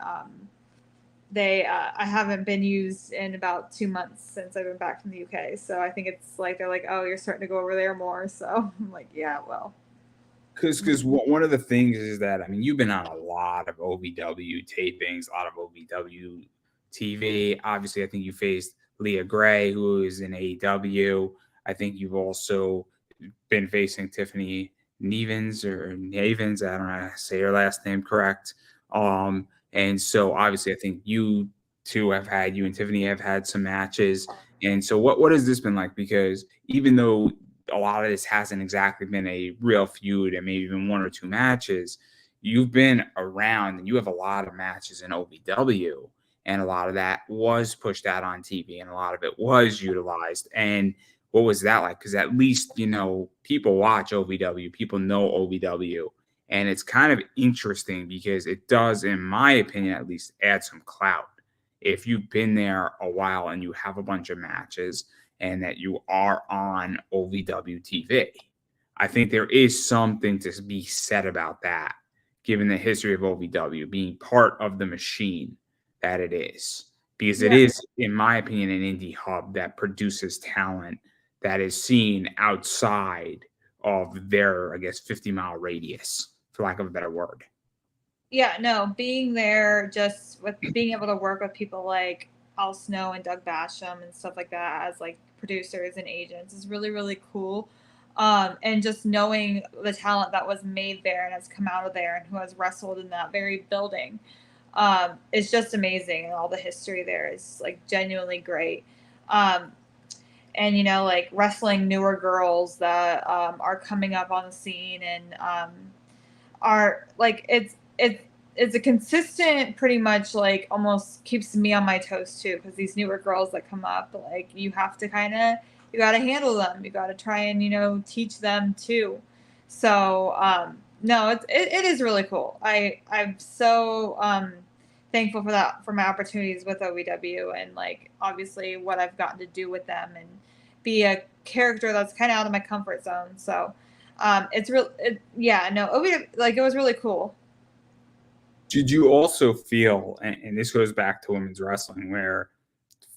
I haven't been used in about 2 months since I've been back from the UK. So I think it's like they're like, oh, you're starting to go over there more. So I'm like, yeah, well. Because one of the things is that, I mean, you've been on a lot of OVW tapings, a lot of OVW TV. Obviously, I think you faced Leah Gray, who is in AEW. I think you've also been facing Tiffany Nevins or Navins. I don't know how to say her last name correct. And so obviously, I think you and Tiffany have had some matches. And so what has this been like? Because even though a lot of this hasn't exactly been a real feud and maybe even one or two matches, you've been around and you have a lot of matches in OVW, and a lot of that was pushed out on TV and a lot of it was utilized. And what was that like? Because at least, people watch OVW, people know OVW. And it's kind of interesting because it does, in my opinion, at least add some clout. If you've been there a while and you have a bunch of matches and that you are on OVW TV. I think there is something to be said about that, given the history of OVW being part of the machine that it is. Because it Yeah. is, in my opinion, an indie hub that produces talent that is seen outside of their, I guess, 50-mile radius, for lack of a better word. Yeah, no, being there, just with being able to work with people like Al Snow and Doug Basham and stuff like that as like producers and agents is really really cool. And just knowing the talent that was made there and has come out of there and who has wrestled in that very building, is just amazing, and all the history there is like genuinely great. Um, and you know, like wrestling newer girls that are coming up on the scene and are like it's a consistent, pretty much like almost keeps me on my toes too, because these newer girls that come up, like you have to kind of, you got to handle them, you got to try and, you know, teach them too. So no, it is really cool. I'm so thankful for that, for my opportunities with OVW, and like obviously what I've gotten to do with them and be a character that's kind of out of my comfort zone. So it's real. Yeah, no, OVW, like it was really cool. Did you also feel, and this goes back to women's wrestling, where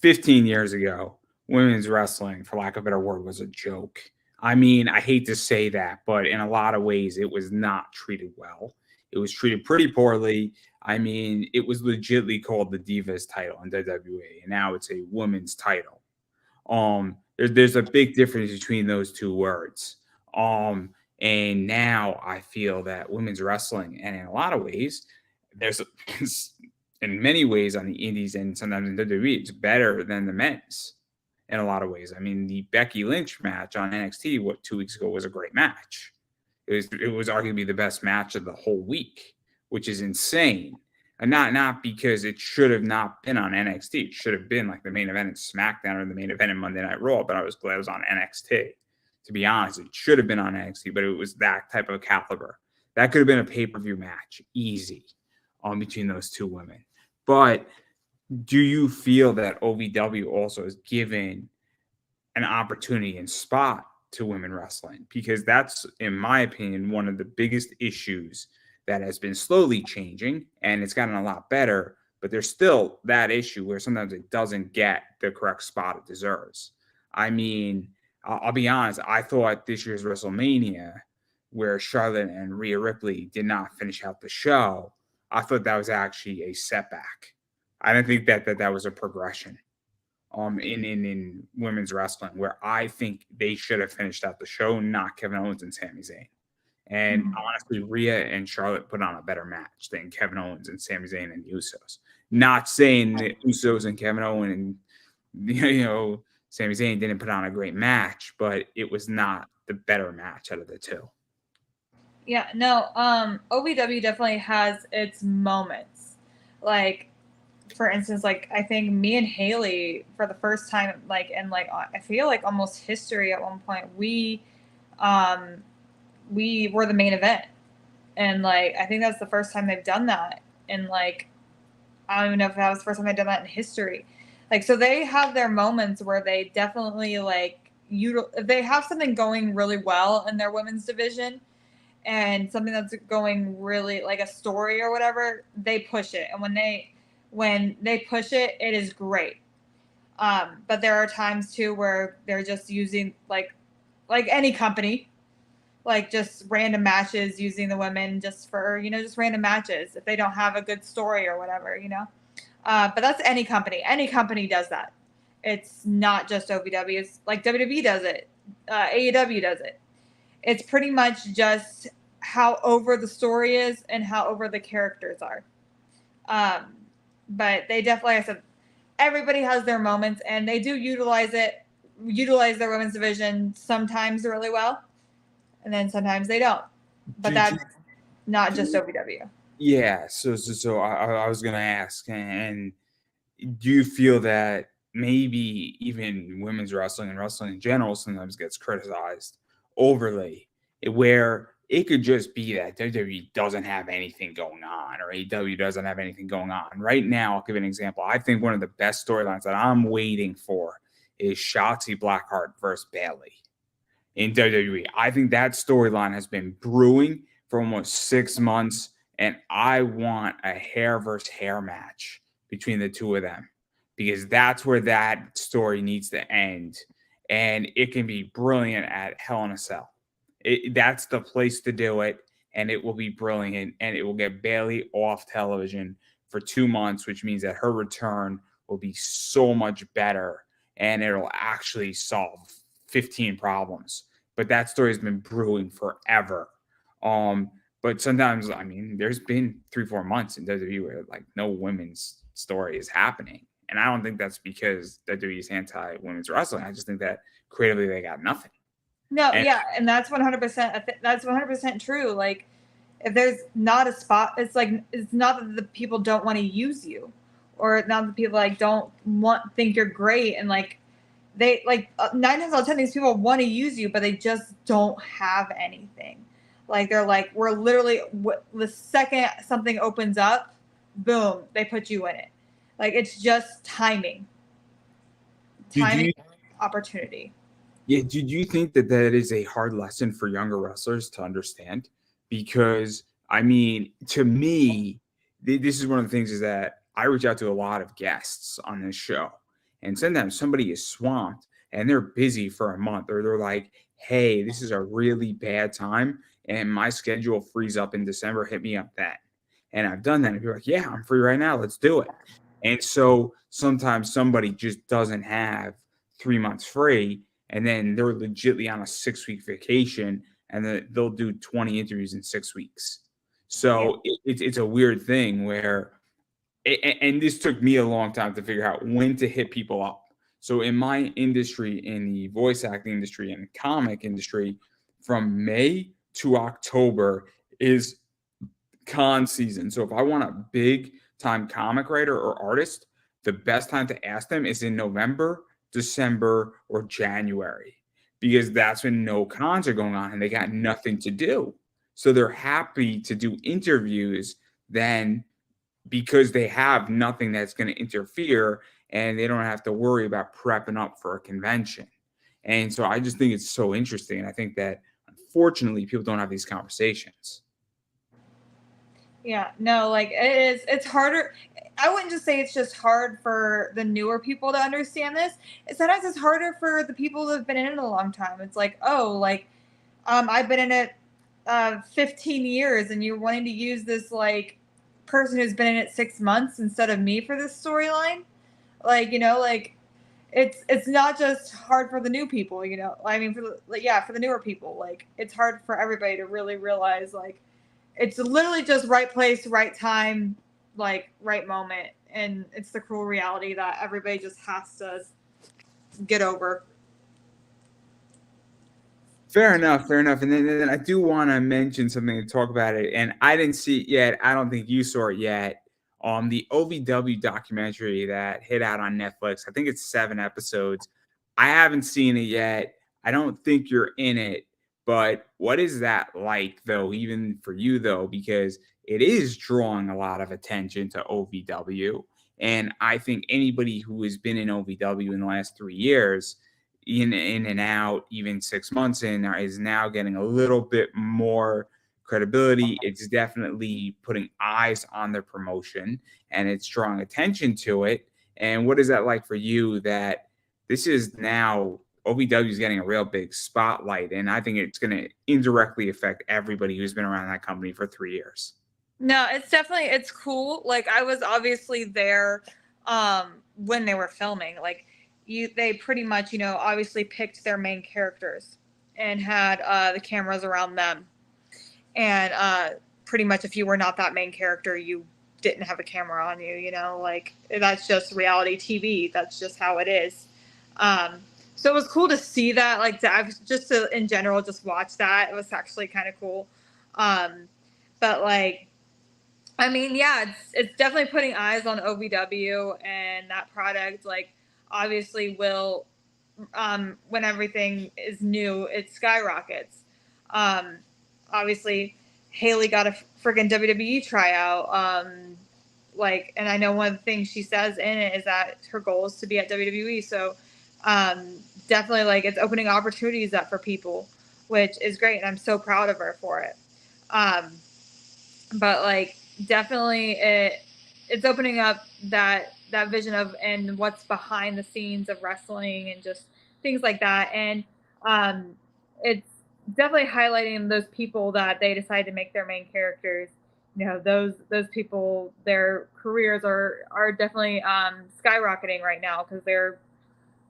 15 years ago, women's wrestling, for lack of a better word, was a joke? I mean, I hate to say that, but in a lot of ways, it was not treated well. It was treated pretty poorly. I mean, it was legitly called the Divas title in WWE, and now it's a women's title. There's a big difference between those two words. Um, and now I feel that women's wrestling, and in a lot of ways, there's in many ways on the indies and sometimes in WWE, it's better than the men's in a lot of ways. I mean, the Becky Lynch match on NXT, 2 weeks ago, was a great match. It was arguably the best match of the whole week, which is insane. And not because it should have not been on NXT. It should have been like the main event in SmackDown or the main event in Monday Night Raw, but I was glad it was on NXT. To be honest, it should have been on NXT, but it was that type of caliber. That could have been a pay-per-view match, easy, between those two women. But do you feel that OVW also is given an opportunity and spot to women wrestling? Because that's, in my opinion, one of the biggest issues that has been slowly changing, and it's gotten a lot better, but there's still that issue where sometimes it doesn't get the correct spot it deserves. I mean, I'll be honest, I thought this year's WrestleMania, where Charlotte and Rhea Ripley did not finish out the show, I thought that was actually a setback. I didn't think that was a progression in women's wrestling, where I think they should have finished out the show, not Kevin Owens and Sami Zayn. And Mhm. honestly, Rhea and Charlotte put on a better match than Kevin Owens and Sami Zayn and the Usos. Not saying that Usos and Kevin Owens and Sami Zayn didn't put on a great match, but it was not the better match out of the two. Yeah, no, OVW definitely has its moments. Like, for instance, like I think me and Haley, for the first time, like in like I feel like almost history, at one point, um we were the main event. And like I think that's the first time they've done that. And like I don't even know if that was the first time they've done that in history. Like, so they have their moments where they definitely like if they have something going really well in their women's division, and something that's going really like a story or whatever, they push it. And when they push it, it is great. But there are times too where they're just using like any company, like just random matches, using the women just for, you know, just random matches if they don't have a good story or whatever, you know. But that's any company. Any company does that. It's not just OVW. It's like WWE does it. AEW does it. It's pretty much just how over the story is and how over the characters are. Um, but they definitely, like I said, everybody has their moments, and they do utilize their women's division sometimes really well, and then sometimes they don't. But Do, do, that's not do just you, OVW. yeah, so I was gonna ask, and do you feel that maybe even women's wrestling and wrestling in general sometimes gets criticized overly, where it could just be that WWE doesn't have anything going on or AEW doesn't have anything going on? Right now, I'll give you an example. I think one of the best storylines that I'm waiting for is Shotzi Blackheart versus Bailey in WWE. I think that storyline has been brewing for almost 6 months, and I want a hair versus hair match between the two of them, because that's where that story needs to end. And it can be brilliant at Hell in a Cell. That's the place to do it, and it will be brilliant, and it will get Bailey off television for 2 months, which means that her return will be so much better and it'll actually solve 15 problems. But that story has been brewing forever. But sometimes, I mean, there's been 3, 4 months in WWE where like no women's story is happening. And I don't think that's because WWE is anti women's wrestling. I just think that creatively they got nothing. No, And yeah, and that's 100%. That's 100% true. Like, if there's not a spot, it's like it's not that the people don't want to use you, or not that people like don't think you're great, and like they like 9 times out of 10 these people want to use you, but they just don't have anything. Like they're like we're literally the second something opens up, boom, they put you in it. Like it's just did you opportunity. Yeah, did you think that that is a hard lesson for younger wrestlers to understand? Because I mean, to me, this is one of the things is that I reach out to a lot of guests on this show, and sometimes somebody is swamped and they're busy for a month, or they're like, "Hey, this is a really bad time, and my schedule frees up in December. Hit me up then." And I've done that, and you're like, "Yeah, I'm free right now. Let's do it." And so sometimes somebody just doesn't have 3 months free, and then they're legitly on a 6 week vacation, and then they'll do 20 interviews in 6 weeks. Yeah. So it's a weird thing where, and this took me a long time to figure out when to hit people up. So in my industry, in the voice acting industry and comic industry, from May to October is con season. So if I want a big time comic writer or artist, the best time to ask them is in November, December, or January, because that's when no cons are going on and they got nothing to do. So they're happy to do interviews then because they have nothing that's going to interfere and they don't have to worry about prepping up for a convention. And so I just think it's so interesting. And I think that unfortunately people don't have these conversations. Yeah, no, like it's harder. I wouldn't just say it's just hard for the newer people to understand this. Sometimes it's harder for the people that have been in it a long time. It's like, oh, like I've been in it 15 years and you're wanting to use this like person who's been in it 6 months instead of me for this storyline. Like, like it's not just hard for the new people. I mean, for the like, yeah, for the newer people, like it's hard for everybody to really realize like it's literally just right place, right time, like right moment, and it's the cruel reality that everybody just has to get over. Fair enough, fair enough. And then I do want to mention something and talk about it. And I didn't see it yet. I don't think you saw it yet. The OVW documentary that hit out on Netflix. I think it's 7 episodes. I haven't seen it yet. I don't think you're in it. But what is that like, though, even for you, though? Because it is drawing a lot of attention to OVW. And I think anybody who has been in OVW in the last 3 years, in and out, even 6 months in, is now getting a little bit more credibility. It's definitely putting eyes on their promotion and it's drawing attention to it. And what is that like for you that this is now OVW is getting a real big spotlight? And I think it's going to indirectly affect everybody who's been around that company for 3 years. No, it's cool. Like I was obviously there when they were filming. Like they pretty much, obviously picked their main characters and had the cameras around them. And pretty much if you were not that main character, you didn't have a camera on you. Like that's just reality TV. That's just how it is. So it was cool to see that, like in general, just watch that. It was actually kind of cool. But like, I mean, yeah, it's definitely putting eyes on OVW and that product. Like, obviously, will when everything is new, it skyrockets. Um, Obviously, Haley got a freaking WWE tryout. And I know one of the things she says in it is that her goal is to be at WWE. So, definitely, like, it's opening opportunities up for people, which is great, and I'm so proud of her for it. But like definitely it's opening up that vision of and what's behind the scenes of wrestling and just things like that. And it's definitely highlighting those people that they decide to make their main characters, those people, their careers are definitely skyrocketing right now because they're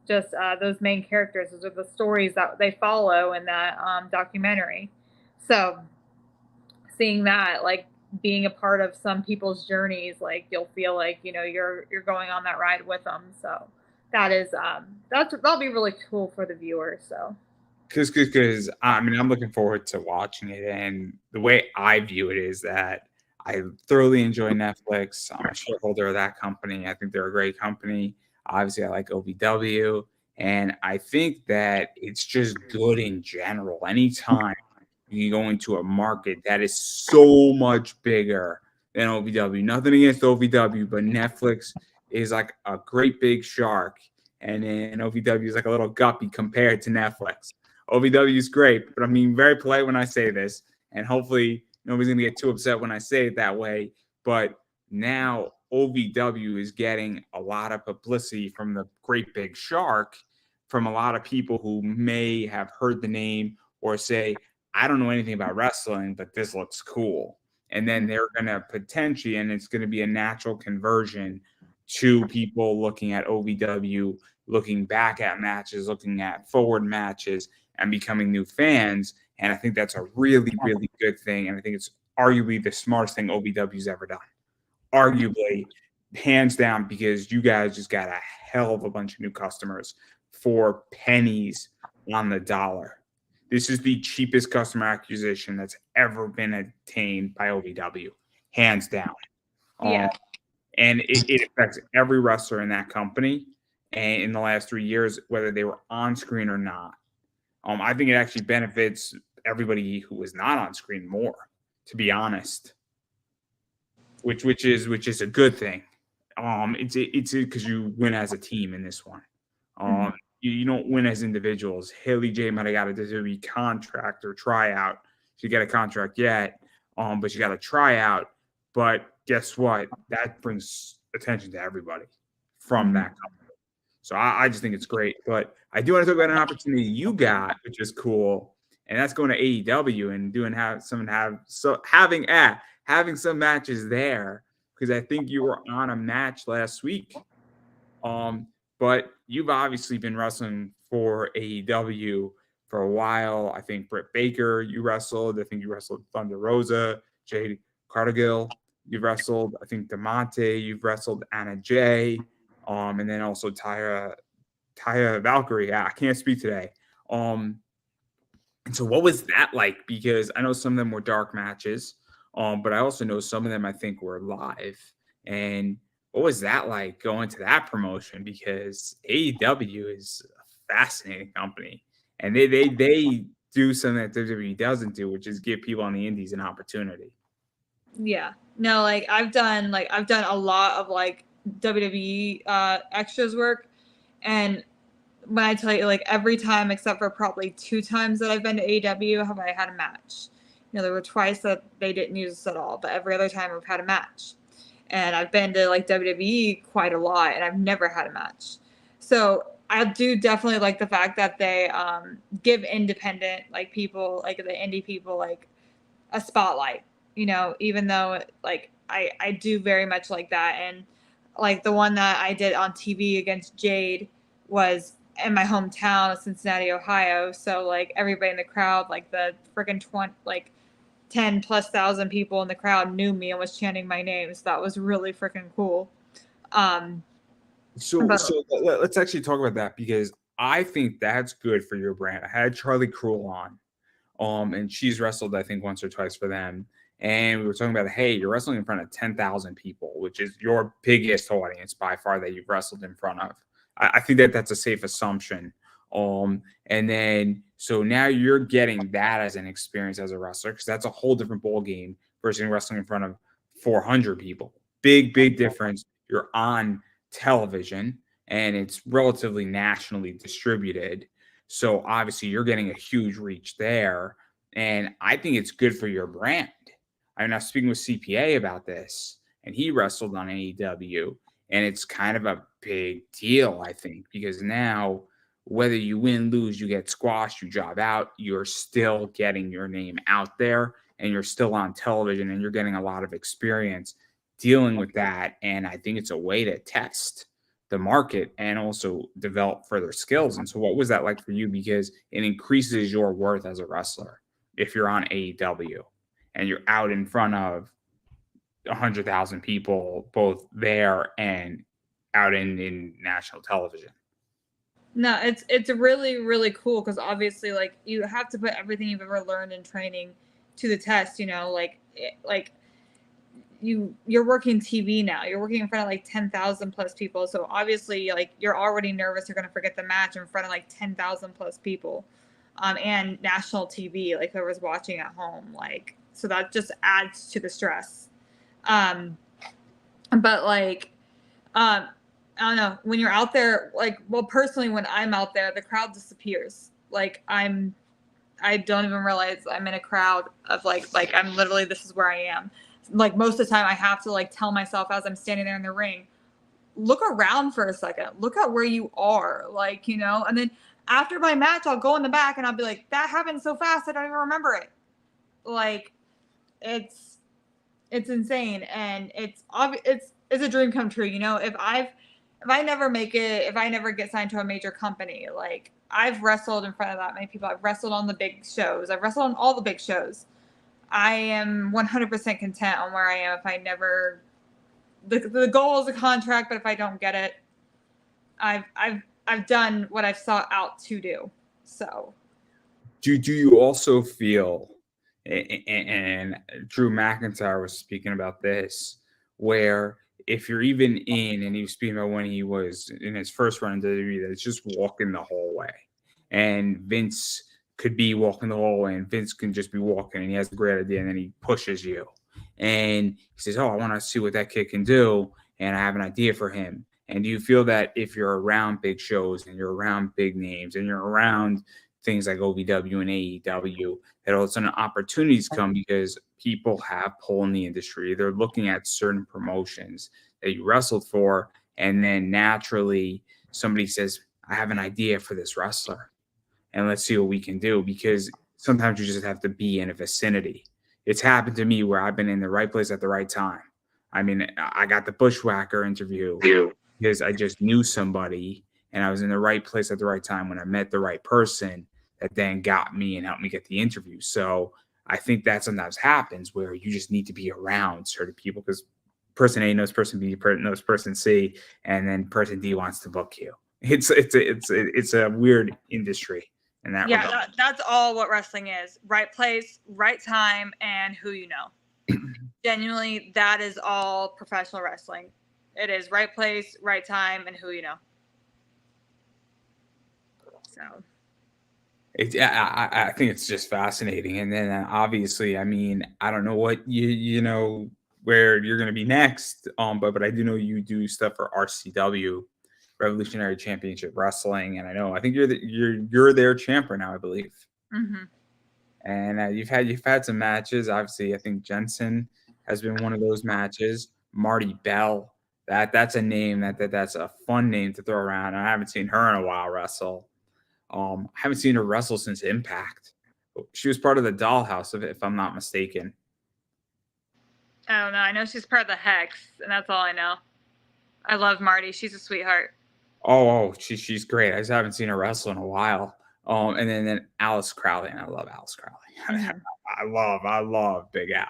just those main characters. Those are the stories that they follow in that documentary. So seeing that, like being a part of some people's journeys, like you'll feel like you're going on that ride with them. So that is that'll be really cool for the viewer. So Because I mean, I'm looking forward to watching it, and the way I view it is that I thoroughly enjoy Netflix. I'm a shareholder of that company. I think they're a great company. Obviously, I like OVW, and I think that it's just good in general. Anytime you go into a market that is so much bigger than OVW, nothing against OVW, but Netflix is like a great big shark, and then OVW is like a little guppy compared to Netflix. OVW is great, but I'm being very polite when I say this, and hopefully nobody's going to get too upset when I say it that way. But now OVW is getting a lot of publicity from the great big shark, from a lot of people who may have heard the name or say, I don't know anything about wrestling, but this looks cool. And then they're going to potentially, and it's going to be a natural conversion to people looking at OVW, looking back at matches, looking at forward matches, and becoming new fans. And I think that's a really, really good thing. And I think it's arguably the smartest thing OVW's ever done. Arguably, hands down, because you guys just got a hell of a bunch of new customers for pennies on the dollar. This is the cheapest customer acquisition that's ever been attained by OVW, hands down. Um, yeah, and it affects every wrestler in that company. And in the last 3 years, whether they were on screen or not, I think it actually benefits everybody who is not on screen more, to be honest. Which is a good thing. It's because you win as a team in this one. mm-hmm. You don't win as individuals. Haley J might have got a WWE contract or tryout. She got a contract yet, but she got a tryout. But guess what? That brings attention to everybody from Mm-hmm. that company. So I just think it's great. But I do want to talk about an opportunity you got, which is cool, and that's going to AEW and having some matches there, because I think you were on a match last week. But you've obviously been wrestling for AEW for a while. I think Britt Baker, you wrestled. I think you wrestled Thunder Rosa, Jade Cargill. You've wrestled. I think Demonte. You've wrestled Anna Jay. And then also Taya Valkyrie. Yeah, I can't speak today. And so what was that like? Because I know some of them were dark matches, but I also know some of them I think were live. And what was that like going to that promotion? Because AEW is a fascinating company, and they do something that WWE doesn't do, which is give people on the indies an opportunity. Yeah. No, I've done a lot of like WWE extras work, and when I tell you, like every time except for probably 2 times that I've been to AEW have I had a match. There were twice that they didn't use us at all, but every other time I've had a match. And I've been to like WWE quite a lot, and I've never had a match. So I do definitely like the fact that they give independent like people, like the indie people, like a spotlight. Even though like I do very much like that, and like the one that I did on TV against Jade was in my hometown of Cincinnati, Ohio. So like everybody in the crowd, like the freaking 20, like 10 plus thousand people in the crowd knew me and was chanting my name. So that was really freaking cool. Um, So, but let's actually talk about that, because I think that's good for your brand. I had Charlie Cruel on, and she's wrestled, I think, once or twice for them. And we were talking about, hey, you're wrestling in front of 10,000 people, which is your biggest audience by far that you've wrestled in front of. I think that that's a safe assumption. And then so now you're getting that as an experience as a wrestler, because that's a whole different ball game versus wrestling in front of 400 people. Big difference. You're on television, and it's relatively nationally distributed. So obviously you're getting a huge reach there. And I think it's good for your brand. I mean, I was speaking with CPA about this, and he wrestled on AEW, and it's kind of a big deal, I think, because now whether you win, lose, you get squashed, you job out, you're still getting your name out there. and you're still on television and you're getting a lot of experience dealing with that. And I think it's a way to test the market and also develop further skills. And so, what was that like for you? Because it increases your worth as a wrestler if you're on AEW and you're out in front of 100,000 people, both there and out in national television. No, it's really really cool because obviously like you have to put everything you've ever learned in training to the test. You know, like you're working TV now. You're working in front of like 10,000 plus people. So obviously like you're already nervous. You're gonna forget the match in front of like 10,000 plus people, and national TV like whoever's watching at home. Like so that just adds to the stress. Um, but like I don't know, when you're out there, like, well, personally, when I'm out there, the crowd disappears. Like I don't even realize I'm in a crowd of like I'm literally, this is where I am. Like most of the time I have to like tell myself as I'm standing there in the ring, look around for a second, look at where you are, like, you know, and then after my match, I'll go in the back and I'll be like, that happened so fast, I don't even remember it. Like it's, it's insane. And it's a dream come true. You know, if I never make it, if I never get signed to a major company, like I've wrestled in front of that many people. I've wrestled on the big shows. I've wrestled on all the big shows. I am 100% content on where I am. If I never, the goal is a contract, but if I don't get it, I've done what I've sought out to do. So Do you also feel, and Drew McIntyre was speaking about this, where if you're even in, and he was speaking about when he was in his first run in WWE, that it's just walking the hallway, and Vince could be walking the hallway, and Vince can just be walking, and he has a great idea, and then he pushes you, and he says, "Oh, I want to see what that kid can do, and I have an idea for him." And do you feel that if you're around big shows and you're around big names and you're around things like OVW and AEW, that all of a sudden opportunities come because people have pull in the industry. They're looking at certain promotions that you wrestled for, and then naturally somebody says, I have an idea for this wrestler, and let's see what we can do. Because sometimes you just have to be in a vicinity. It's happened to me where I've been in the right place at the right time. I mean, I got the Bushwhacker interview because I just knew somebody and I was in the right place at the right time when I met the right person that then got me and helped me get the interview. So I think that sometimes happens where you just need to be around certain people because person A knows person B, knows person C, and then person D wants to book you. It's a weird industry in that yeah, regard. that's all what wrestling is. Right place, right time, and who you know. Genuinely, that is all professional wrestling. It is right place, right time, and who you know. So I think it's just fascinating. And then obviously, I mean, I don't know what you know where you're going to be next. But I do know you do stuff for RCW, Revolutionary Championship Wrestling, and I think you're their champion now, I believe. mm-hmm. And you've had some matches. Obviously, I think Jensen has been one of those matches. Marty Bell, that's a name that's a fun name to throw around. I haven't seen her in a while wrestle. I haven't seen her wrestle since Impact. She was part of the Dollhouse, if I'm not mistaken. I don't know. I know she's part of the Hex, and that's all I know. I love Marty. She's a sweetheart. She's great. I just haven't seen her wrestle in a while. And then Alice Crowley, and I love Alice Crowley. Mm-hmm. I love Big Al.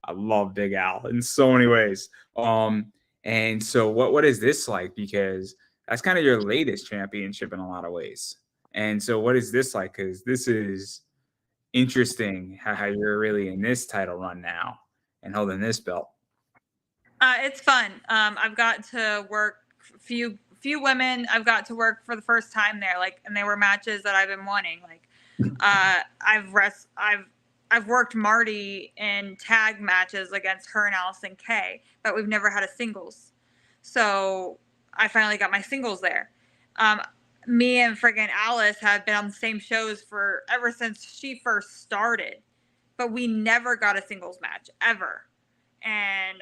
I love Big Al in so many ways. And so what is this like? Because that's kind of your latest championship in a lot of ways. And so what is this like? Because this is interesting how you're really in this title run now and holding this belt. It's fun. I've got to work few women. I've got to work for the first time there. Like, and they were matches that I've been wanting. Like, I've worked Marty in tag matches against her and Allison Kay, but we've never had a singles. So I finally got my singles there. Me and friggin' Alice have been on the same shows for ever since she first started, but we never got a singles match ever. And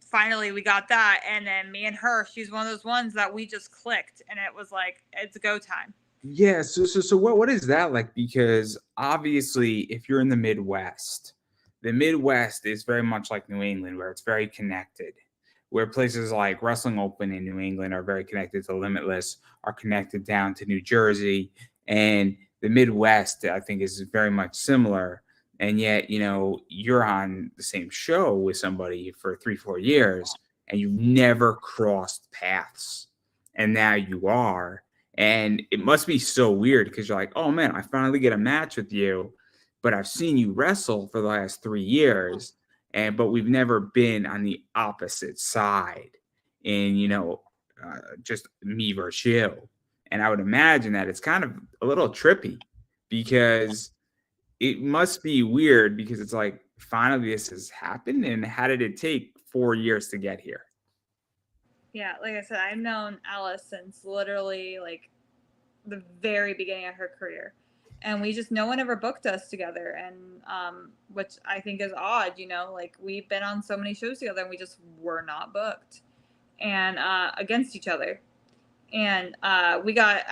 finally we got that, and then me and her, she's one of those ones that we just clicked, and it was like, it's go time. Yeah, so what is that like? Because obviously if you're in the Midwest, the Midwest is very much like New England, where it's very connected. Where places like Wrestling Open in New England are very connected to Limitless, are connected down to New Jersey, and the Midwest, I think, is very much similar. And yet, you're on the same show with somebody for 3, 4 years, and you've never crossed paths, and now you are. And it must be so weird because you're like, oh man, I finally get a match with you, but I've seen you wrestle for the last 3 years, but we've never been on the opposite side in just me versus you. And I would imagine that it's kind of a little trippy because it must be weird because it's like finally this has happened. And how did it take 4 years to get here? Yeah, like I said, I've known Alice since literally like the very beginning of her career. And we just, no one ever booked us together. And which I think is odd, like we've been on so many shows together and we just were not booked and against each other. And we got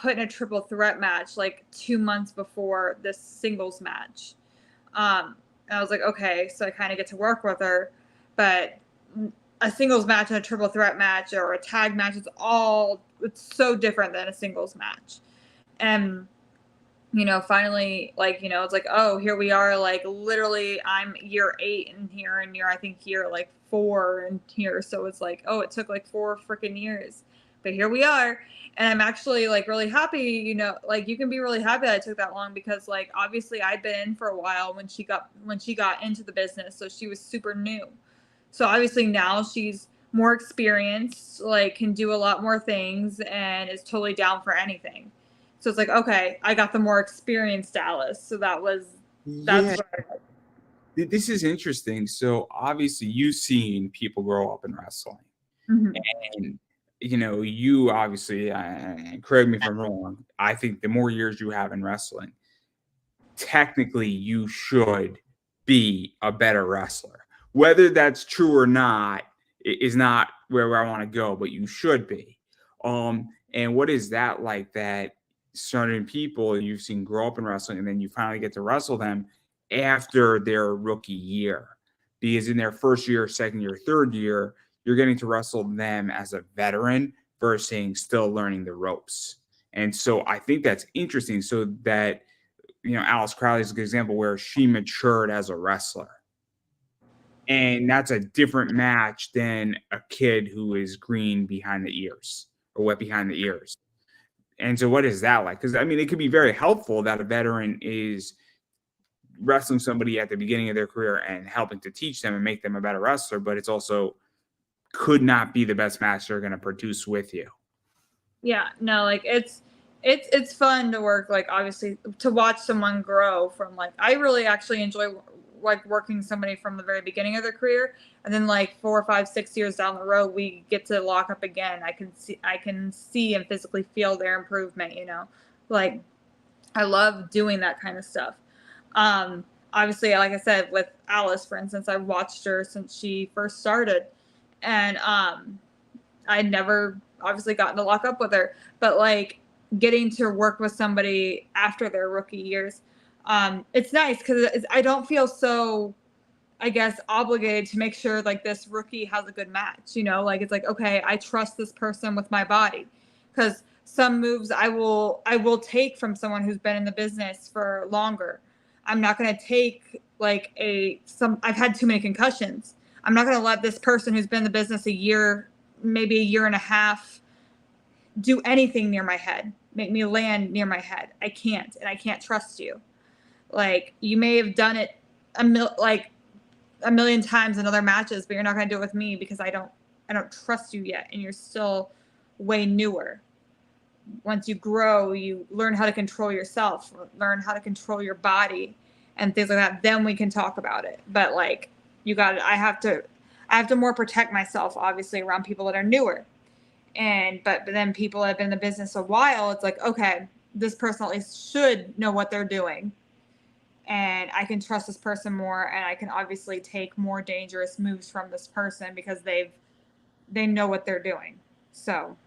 put in a triple threat match like 2 months before this singles match. And I was like, okay, so I kind of get to work with her, but a singles match and a triple threat match or a tag match, it's so different than a singles match. And, finally, like, it's like, oh, here we are, like, literally I'm year 8 in here and I think year, like, 4 in here. So it's like, oh, it took, like, 4 freaking years. But here we are. And I'm actually, like, really happy, like, you can be really happy that it took that long because, like, obviously I'd been in for a while when she got into the business. So she was super new. So obviously now she's more experienced, like can do a lot more things and is totally down for anything. So it's like, okay, I got the more experienced Alice. So that's Yeah, what this is interesting. So obviously you've seen people grow up in wrestling. Mhm. And you obviously, and correct me if I'm wrong, I think the more years you have in wrestling, technically you should be a better wrestler. Whether that's true or not is not where I want to go, but you should be. And what is that like that certain people you've seen grow up in wrestling and then you finally get to wrestle them after their rookie year? Because in their first year, second year, third year, you're getting to wrestle them as a veteran versus still learning the ropes. And so I think that's interesting. So that Alice Crowley is a good example where she matured as a wrestler. And that's a different match than a kid who is green behind the ears or wet behind the ears. And so what is that like? Because I mean, it could be very helpful that a veteran is wrestling somebody at the beginning of their career and helping to teach them and make them a better wrestler, but it's also could not be the best match they're going to produce with you. Yeah, no, like it's fun to work, like obviously to watch someone grow from like I really actually enjoy like working somebody from the very beginning of their career and then like 4, 5, 6 years down the road we get to lock up again. I can see and physically feel their improvement, like I love doing that kind of stuff. Obviously, like I said, with Alice, for instance, I've watched her since she first started, and I'd never obviously gotten to lock up with her, but like getting to work with somebody after their rookie years, it's nice because I don't feel so, I guess, obligated to make sure like this rookie has a good match. Like it's like, okay, I trust this person with my body, because some moves I will take from someone who's been in the business for longer. I'm not going to take like I've had too many concussions. I'm not going to let this person who's been in the business a year, maybe a year and a half, do anything near my head, make me land near my head. I can't, and I can't trust you. Like you may have done it like a million times in other matches, but you're not going to do it with me because I don't trust you yet, and you're still way newer. Once you grow, you learn how to control yourself, learn how to control your body, and things like that. Then we can talk about it. But like, I have to more protect myself, obviously, around people that are newer. But then people that have been in the business a while, it's like, okay, this person at least should know what they're doing, and I can trust this person more, and I can obviously take more dangerous moves from this person because they know what they're doing. So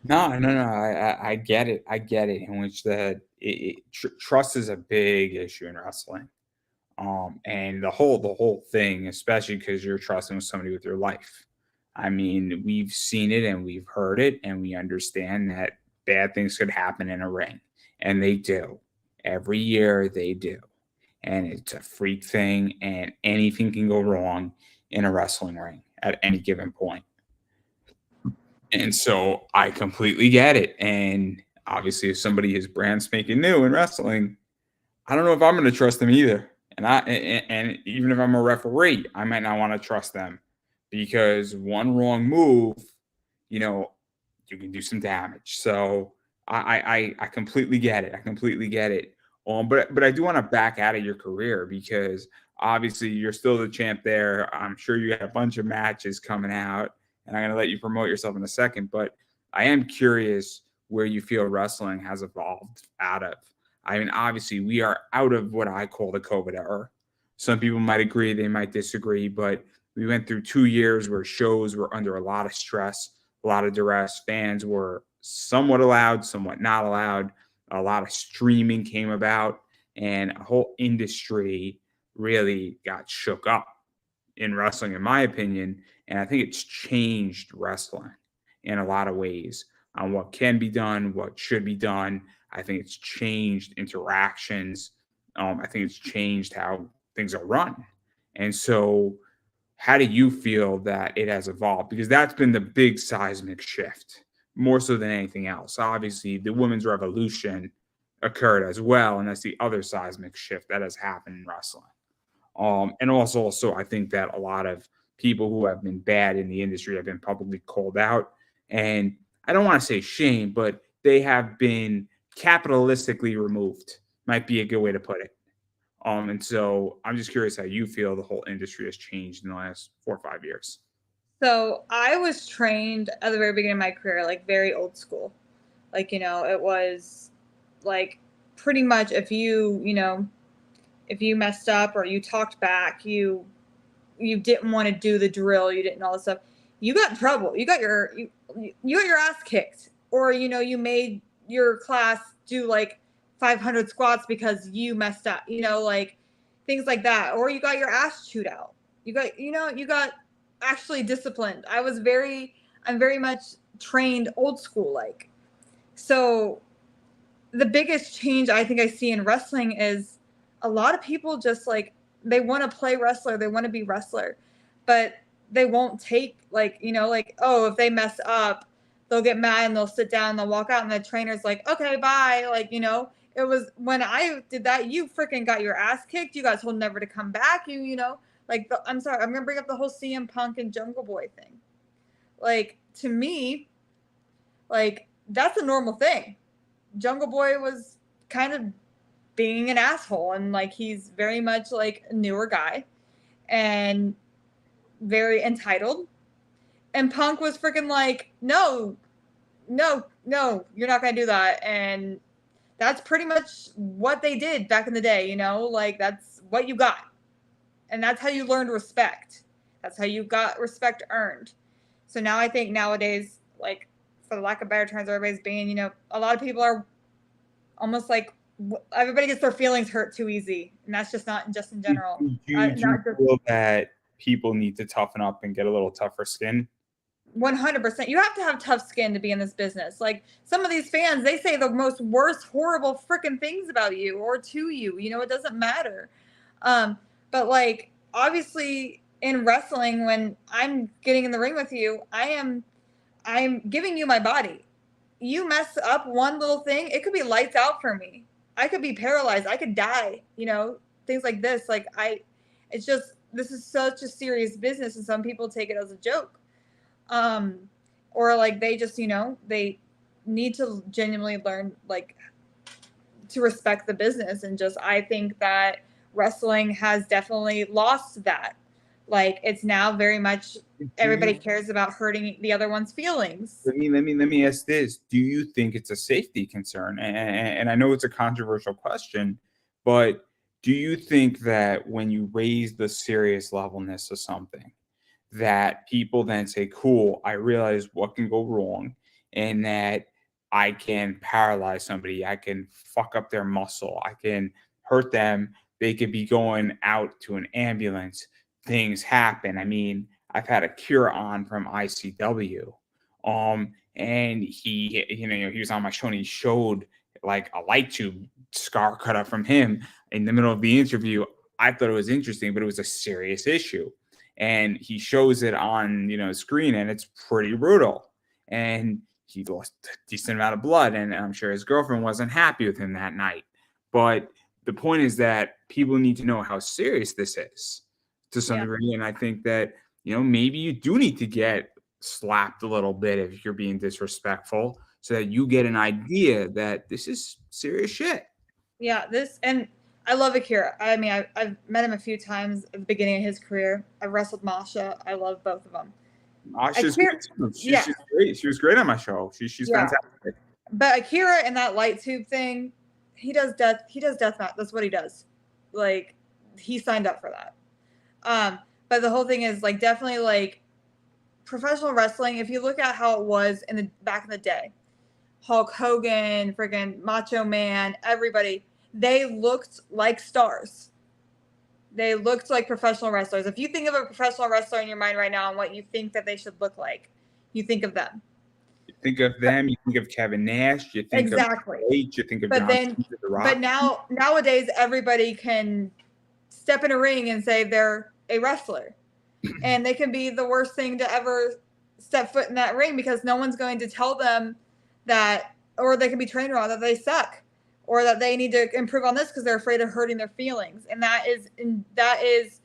No. I get it. I get it. In which trust is a big issue in wrestling. And the whole thing, especially because you're trusting with somebody with your life. I mean, we've seen it and we've heard it, and we understand that bad things could happen in a ring, and they do. Every year they do, and it's a freak thing, and anything can go wrong in a wrestling ring at any given point. And so I completely get it. And obviously, if somebody is brand spanking new in wrestling, I don't know if I'm going to trust them either. And even if I'm a referee, I might not want to trust them because one wrong move, you know, you can do some damage. So I completely get it. I completely get it. But I do want to back out of your career because obviously you're still the champ there. I'm sure you got a bunch of matches coming out, and I'm going to let you promote yourself in a second. But I am curious where you feel wrestling has evolved out of. I mean, obviously, we are out of what I call the COVID era. Some people might agree, they might disagree, but we went through 2 years where shows were under a lot of stress, a lot of duress. Fans were somewhat allowed, somewhat not allowed. A lot of streaming came about, and a whole industry really got shook up in wrestling, in my opinion. And I think it's changed wrestling in a lot of ways on what can be done, what should be done. I think it's changed interactions. I think it's changed how things are run. And so, how do you feel that it has evolved? Because that's been the big seismic shift, more so than anything else. Obviously, the women's revolution occurred as well, and that's the other seismic shift that has happened in wrestling. And also, I think that a lot of people who have been bad in the industry have been publicly called out. And I don't want to say shame, but they have been capitalistically removed, might be a good way to put it. And so I'm just curious how you feel the whole industry has changed in the last 4 or 5 years. So I was trained at the very beginning of my career, like very old school. Like, it was like pretty much if if you messed up or you talked back, you didn't want to do the drill, you didn't all this stuff, you got in trouble. You got your ass kicked. Or, you made your class do like 500 squats because you messed up, like things like that. Or you got your ass chewed out. You got actually disciplined. I'm very much trained old school like. So the biggest change I think I see in wrestling is a lot of people just like they want to play wrestler, they want to be wrestler, but they won't take like, like, oh, if they mess up, they'll get mad and they'll sit down and they'll walk out and the trainer's like, okay, bye. Like, it was when I did that, you freaking got your ass kicked. You got told never to come back. Like I'm sorry, I'm gonna bring up the whole CM Punk and Jungle Boy thing. Like to me, like that's a normal thing. Jungle Boy was kind of being an asshole and like he's very much like a newer guy and very entitled. And Punk was freaking like, no, no, no, you're not gonna do that. And that's pretty much what they did back in the day, like that's what you got. And that's how you learned respect. That's how you got respect earned. So now I think nowadays, like for the lack of better terms, everybody's being, a lot of people are almost like everybody gets their feelings hurt too easy, and that's just not just in general. Do you feel that people need to toughen up and get a little tougher skin? 100%. You have to have tough skin to be in this business. Like some of these fans, they say the most worst, horrible freaking things about you or to you. It doesn't matter. But like obviously in wrestling, when I'm getting in the ring with you, I'm giving you my body. You mess up one little thing, it could be lights out for me. I could be paralyzed. I could die. Things like this. Like it's just this is such a serious business, and some people take it as a joke. Or like they just they need to genuinely learn like to respect the business, and just I think that wrestling has definitely lost that. Like it's now very much everybody cares about hurting the other one's feelings. Let me ask this: do you think it's a safety concern? And I know it's a controversial question, but do you think that when you raise the serious levelness of something, that people then say, "Cool, I realize what can go wrong," and that I can paralyze somebody, I can fuck up their muscle, I can hurt them. They could be going out to an ambulance. Things happen. I mean, I've had a cure on from ICW. And he, he was on my show and he showed like a light tube scar cut up from him in the middle of the interview. I thought it was interesting, but it was a serious issue. And he shows it on, screen, and it's pretty brutal. And he lost a decent amount of blood, and I'm sure his girlfriend wasn't happy with him that night. But the point is that people need to know how serious this is to some degree. And I think that, maybe you do need to get slapped a little bit if you're being disrespectful so that you get an idea that this is serious shit. Yeah, and I love Akira. I mean, I've met him a few times at the beginning of his career. I've wrestled Masha. I love both of them. She's great. She's great. She was great on my show. She's fantastic. But Akira and that light tube thing, he does death match. That's what he does. Like, he signed up for that. But the whole thing is like definitely like professional wrestling. If you look at how it was back in the day, Hulk Hogan, friggin' Macho Man, everybody, they looked like stars. They looked like professional wrestlers. If you think of a professional wrestler in your mind right now and what you think that they should look like, you think of them. You think of them. You think of Kevin Nash. You think of H. You think of John Cena, The Rock. But nowadays, everybody can step in a ring and say they're a wrestler, and they can be the worst thing to ever step foot in that ring because no one's going to tell them that, or they can be trained wrong, that they suck, or that they need to improve on this because they're afraid of hurting their feelings, and that is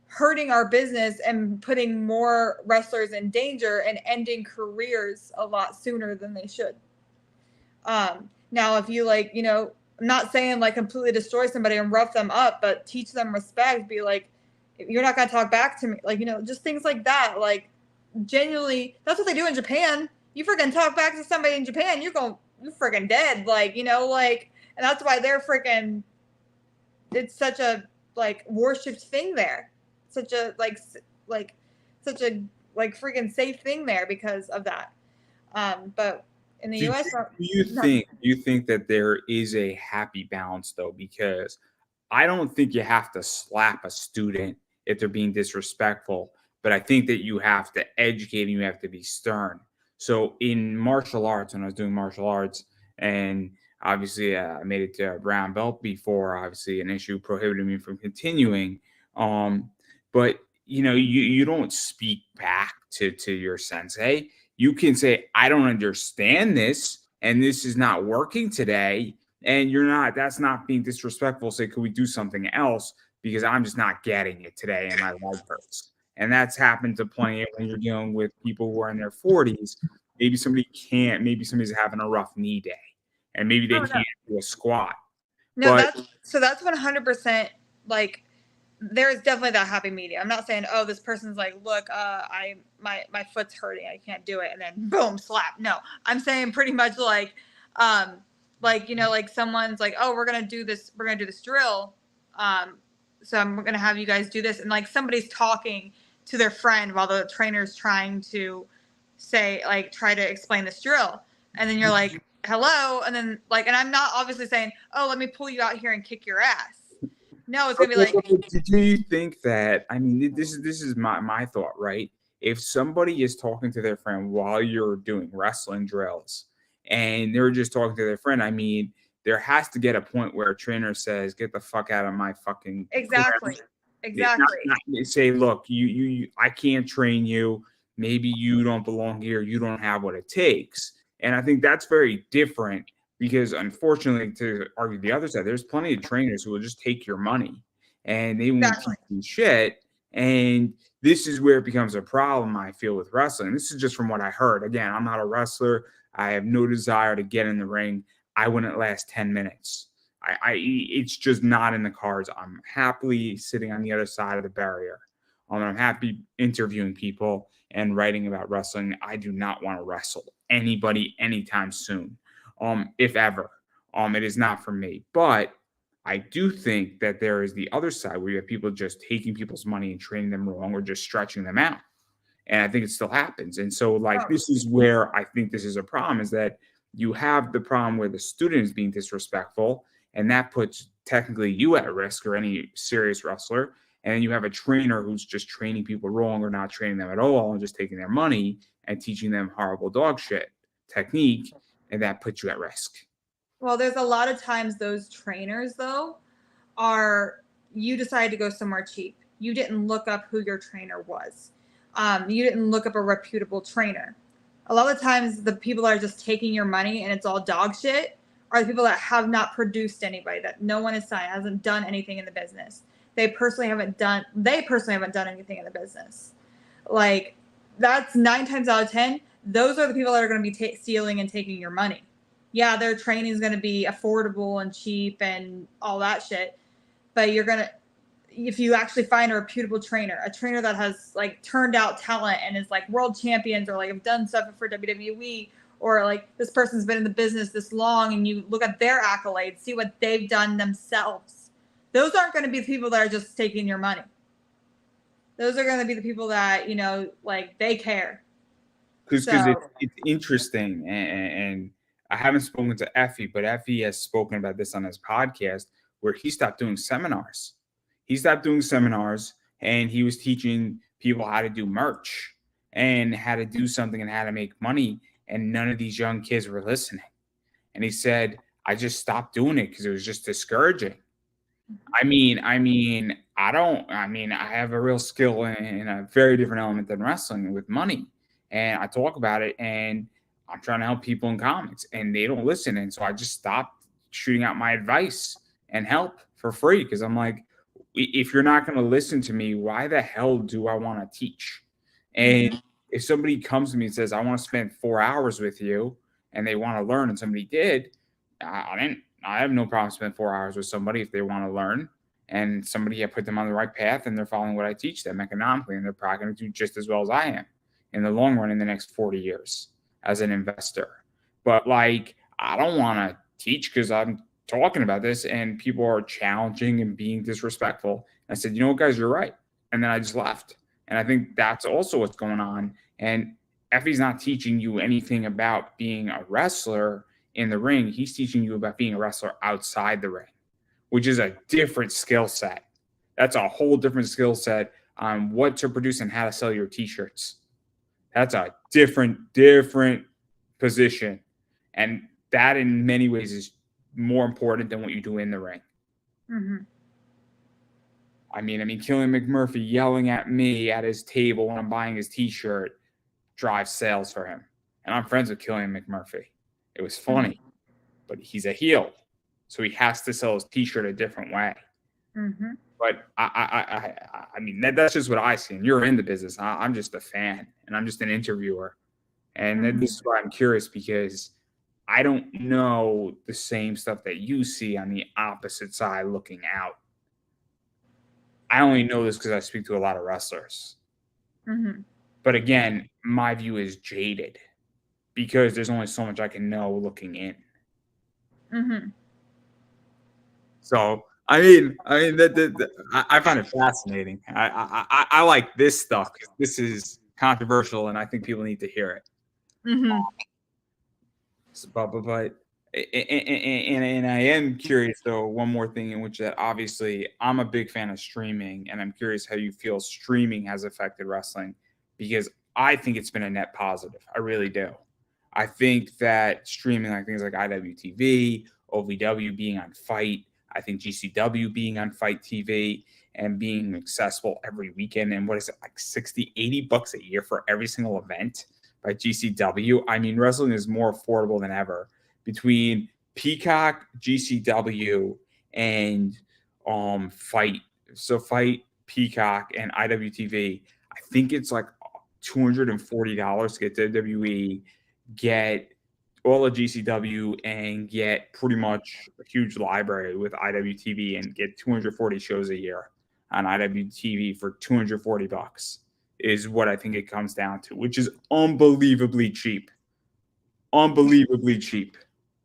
hurting our business and putting more wrestlers in danger and ending careers a lot sooner than they should. Now, if you I'm not saying like completely destroy somebody and rough them up, but teach them respect. Be like, you're not going to talk back to me. Like, just things like that. Like, genuinely, that's what they do in Japan. You freaking talk back to somebody in Japan, you're freaking dead. Like, and that's why they're freaking, it's such a like worshipped thing there. Such a such a freaking safe thing there because of that. But in the U.S., do you think that there is a happy balance though? Because I don't think you have to slap a student if they're being disrespectful, but I think that you have to educate and you have to be stern. So in martial arts, when I was doing martial arts, and obviously I made it to a brown belt before, obviously an issue prohibited me from continuing. But you don't speak back to your sensei. You can say, I don't understand this, and this is not working today. And that's not being disrespectful. Say, could we do something else? Because I'm just not getting it today and my leg hurts. And that's happened to plenty when you're dealing with people who are in their 40s. Maybe somebody's having a rough knee day, and maybe they can't do a squat. No, that's 100% like, there's definitely that happy medium. I'm not saying, oh, this person's like, look, my foot's hurting, I can't do it, and then boom, slap. No, I'm saying pretty much like someone's like, oh, we're gonna do this drill, so I'm gonna have you guys do this, and like somebody's talking to their friend while the trainer's trying to try to explain this drill, and then you're like, hello, and then and I'm not obviously saying, oh, let me pull you out here and kick your ass. No, it's gonna be like. Do you think that? I mean, this is my thought, right? If somebody is talking to their friend while you're doing wrestling drills, and they're just talking to their friend, I mean, there has to get a point where a trainer says, "Get the fuck out of my fucking." Exactly. Not say, look, I can't train you. Maybe you don't belong here. You don't have what it takes, and I think that's very different. Because unfortunately, to argue the other side, there's plenty of trainers who will just take your money and they won't teach you shit. And this is where it becomes a problem, I feel, with wrestling. This is just from what I heard. Again, I'm not a wrestler. I have no desire to get in the ring. I wouldn't last 10 minutes. It's just not in the cards. I'm happily sitting on the other side of the barrier. I'm happy interviewing people and writing about wrestling. I do not want to wrestle anybody anytime soon. If ever. It is not for me. But I do think that there is the other side where you have people just taking people's money and training them wrong or just stretching them out. And I think it still happens. And so, like, Oh, this is where I think this is a problem, is that you have the problem where the student is being disrespectful, and that puts technically you at risk, or any serious wrestler. And then you have a trainer who's just training people wrong, or not training them at all, and just taking their money and teaching them horrible dog shit technique, and that puts you at risk. well, there's a lot of times those trainers though are, you decided to go somewhere cheap. You didn't look up who your trainer was. You didn't look up a reputable trainer. A lot of times, the people that are just taking your money and it's all dog shit are the people that have not produced anybody, that no one has signed, hasn't done anything in the business. They personally haven't done anything in the business. Like, that's 9 times out of 10. Those are the people that are going to be stealing and taking your money. Yeah, their training is going to be affordable and cheap and all that shit, but you're gonna, if you actually find a reputable trainer, a trainer that has like turned out talent and is like world champions, or like have done stuff for WWE, or like this person's been in the business this long, and you look at their accolades, see what they've done themselves, those aren't going to be the people that are just taking your money. Those are going to be the people that, you know, like, they care. Because So it's interesting, and I haven't spoken to Effie, but Effie has spoken about this on his podcast, where he stopped doing seminars. He stopped doing seminars, and he was teaching people how to do merch and how to do something and how to make money, and none of these young kids were listening. And he said, I just stopped doing it because it was just discouraging. I have a real skill in a very different element than wrestling, with money. And I talk about it, and I'm trying to help people in comics, and they don't listen. And so I just stopped shooting out my advice and help for free, because I'm like, if you're not going to listen to me, why the hell do I want to teach? And if somebody comes to me and says, I want to spend 4 hours with you, and they want to learn, and somebody did, I have no problem spending 4 hours with somebody if they want to learn, and somebody, I put them on the right path, and they're following what I teach them economically, and they're probably going to do just as well as I am in the long run in the next 40 years as an investor. But like, I don't want to teach because I'm talking about this and people are challenging and being disrespectful. And I said, you know what, guys, you're right. And then I just left. And I think that's also what's going on. And Effie's not teaching you anything about being a wrestler in the ring. He's teaching you about being a wrestler outside the ring, which is a different skill set. That's a whole different skill set on what to produce and how to sell your t-shirts. That's a different position. And that in many ways is more important than what you do in the ring. mm-hmm. I mean, Killian McMurphy yelling at me at his table when I'm buying his t-shirt drives sales for him. And I'm friends with Killian McMurphy. It was funny, but he's a heel. So he has to sell his t-shirt a different way. Mm-hmm. But I mean, that's just what I see. And you're in the business. I'm just a fan, and I'm just an interviewer. And this is why I'm curious, because I don't know the same stuff that you see on the opposite side looking out. I only know this because I speak to a lot of wrestlers. Mm-hmm. But again, my view is jaded because there's only so much I can know looking in. Mm-hmm. So I find it fascinating. I like this stuff because this is controversial, and I think people need to hear it. Mm-hmm. But and I am curious though. One more thing, in which that obviously I'm a big fan of streaming, and I'm curious how you feel streaming has affected wrestling, because I think it's been a net positive. I really do. I think that streaming, like things like IWTV, OVW being on Fight, I think GCW being on Fight TV and being accessible every weekend, and what is it, like 60, $80 a year for every single event by GCW. I mean, wrestling is more affordable than ever between Peacock, GCW, and Fight. So Fight, Peacock, and IWTV. I think it's like $240 to get WWE, get all of GCW, and get pretty much a huge library with IWTV, and get 240 shows a year on IWTV for $240 is what I think it comes down to, which is unbelievably cheap. Unbelievably cheap.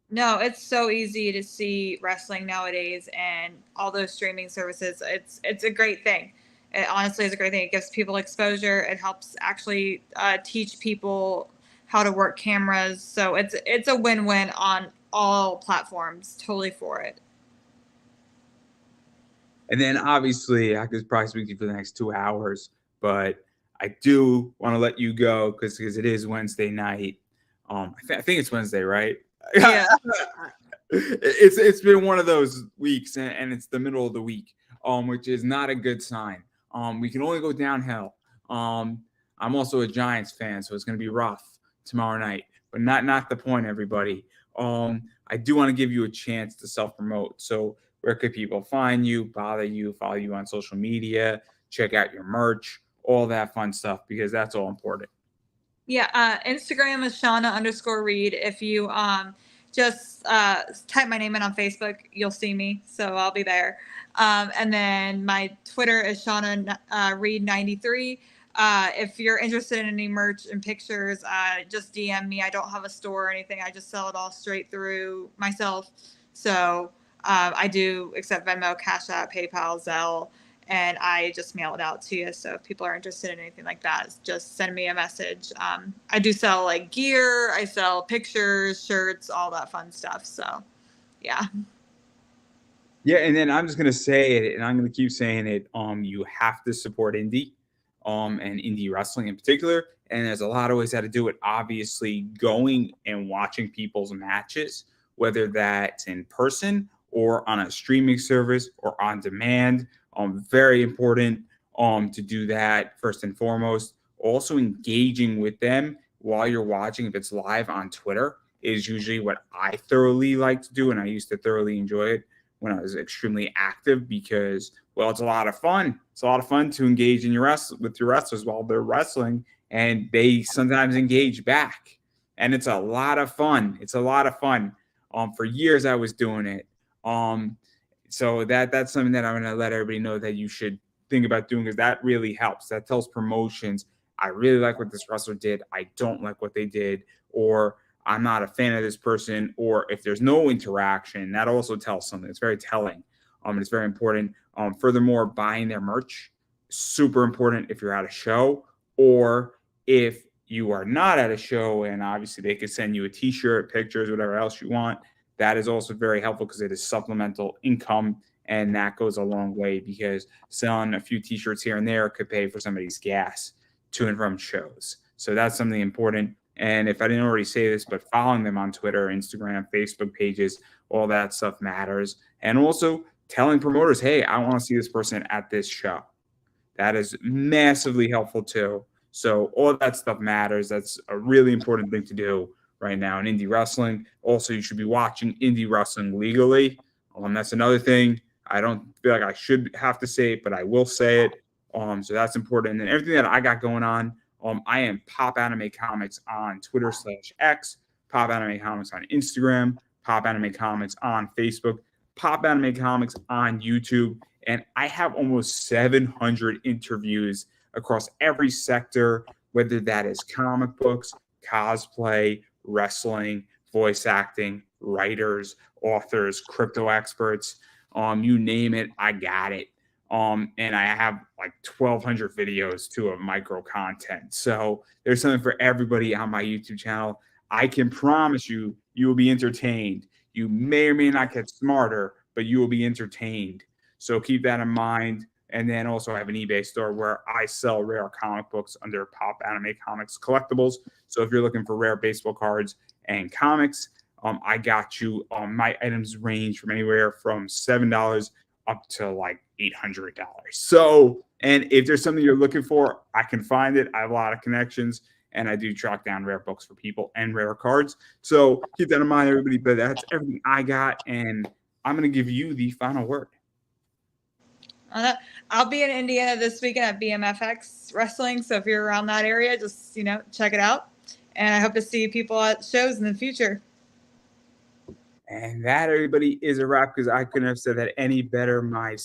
No, it's so easy to see wrestling nowadays, and all those streaming services. It's a great thing. it honestly is a great thing. It gives people exposure. It helps actually teach people how to work cameras. So it's a win-win on all platforms. Totally for it. And then obviously I could probably speak to you for the next 2 hours, but I do want to let you go because it is Wednesday night. I think it's Wednesday, right? Yeah. It's been one of those weeks, and it's the middle of the week, which is not a good sign. We can only go downhill. I'm also a Giants fan, so it's going to be rough tomorrow night, but not the point, everybody. I do want to give you a chance to self promote. So where could people find you, bother you, follow you on social media, check out your merch, all that fun stuff, because that's all important. Yeah, Instagram is Shawna_Reed. If you just type my name in on Facebook, you'll see me. So I'll be there. And then my Twitter is Shawna Reed 93. If you're interested in any merch and pictures, just DM me. I don't have a store or anything. I just sell it all straight through myself. So I do accept Venmo, Cash App, PayPal, Zelle, and I just mail it out to you. So if people are interested in anything like that, just send me a message. I do sell like gear, I sell pictures, shirts, all that fun stuff. So yeah. Yeah, and then I'm just gonna say it, and I'm gonna keep saying it. You have to support indie, and indie wrestling in particular. And there's a lot of ways how to do it. Obviously, going and watching people's matches, whether that's in person or on a streaming service or on demand. Very important to do that first and foremost. Also, engaging with them while you're watching, if it's live on Twitter, is usually what I thoroughly like to do, and I used to thoroughly enjoy it when I was extremely active because, well, it's a lot of fun. It's a lot of fun to engage in with your wrestlers while they're wrestling, and they sometimes engage back, and it's a lot of fun. It's a lot of fun. For years I was doing it. So that's something that I'm going to let everybody know that you should think about doing because that really helps. That tells promotions, I really like what this wrestler did. I don't like what they did, or I'm not a fan of this person, or if there's no interaction, that also tells something. It's very telling. It's very important. Furthermore, buying their merch, super important if you're at a show, or if you are not at a show, and obviously they could send you a t-shirt, pictures, whatever else you want. That is also very helpful because it is supplemental income, and that goes a long way because selling a few t-shirts here and there could pay for somebody's gas to and from shows. So that's something important. And if I didn't already say this, but following them on Twitter, Instagram, Facebook pages, all that stuff matters. And also telling promoters, hey, I want to see this person at this show. That is massively helpful too. So all that stuff matters. That's a really important thing to do right now in indie wrestling. Also, you should be watching indie wrestling legally. That's another thing. I don't feel like I should have to say it, but I will say it. So that's important. And then everything that I got going on, I am Pop Anime Comics on Twitter/X, Pop Anime Comics on Instagram, Pop Anime Comics on Facebook, Pop Anime Comics on YouTube. And I have almost 700 interviews across every sector, whether that is comic books, cosplay, wrestling, voice acting, writers, authors, crypto experts, you name it, I got it. And I have like 1,200 videos too of micro content. So there's something for everybody on my YouTube channel. I can promise you, you will be entertained. You may or may not get smarter, but you will be entertained. So keep that in mind. And then also I have an eBay store where I sell rare comic books under Pop Anime Comics Collectibles. So if you're looking for rare baseball cards and comics, I got you. My items range from anywhere from $7 up to like $800. So, and if there's something you're looking for, I can find it. I have a lot of connections, and I do track down rare books for people and rare cards. So keep that in mind, everybody. But that's everything I got, and I'm going to give you the final word. I'll be in Indiana this weekend at BMFX Wrestling. So if you're around that area, just, check it out. And I hope to see people at shows in the future. And that, everybody, is a wrap because I couldn't have said that any better myself.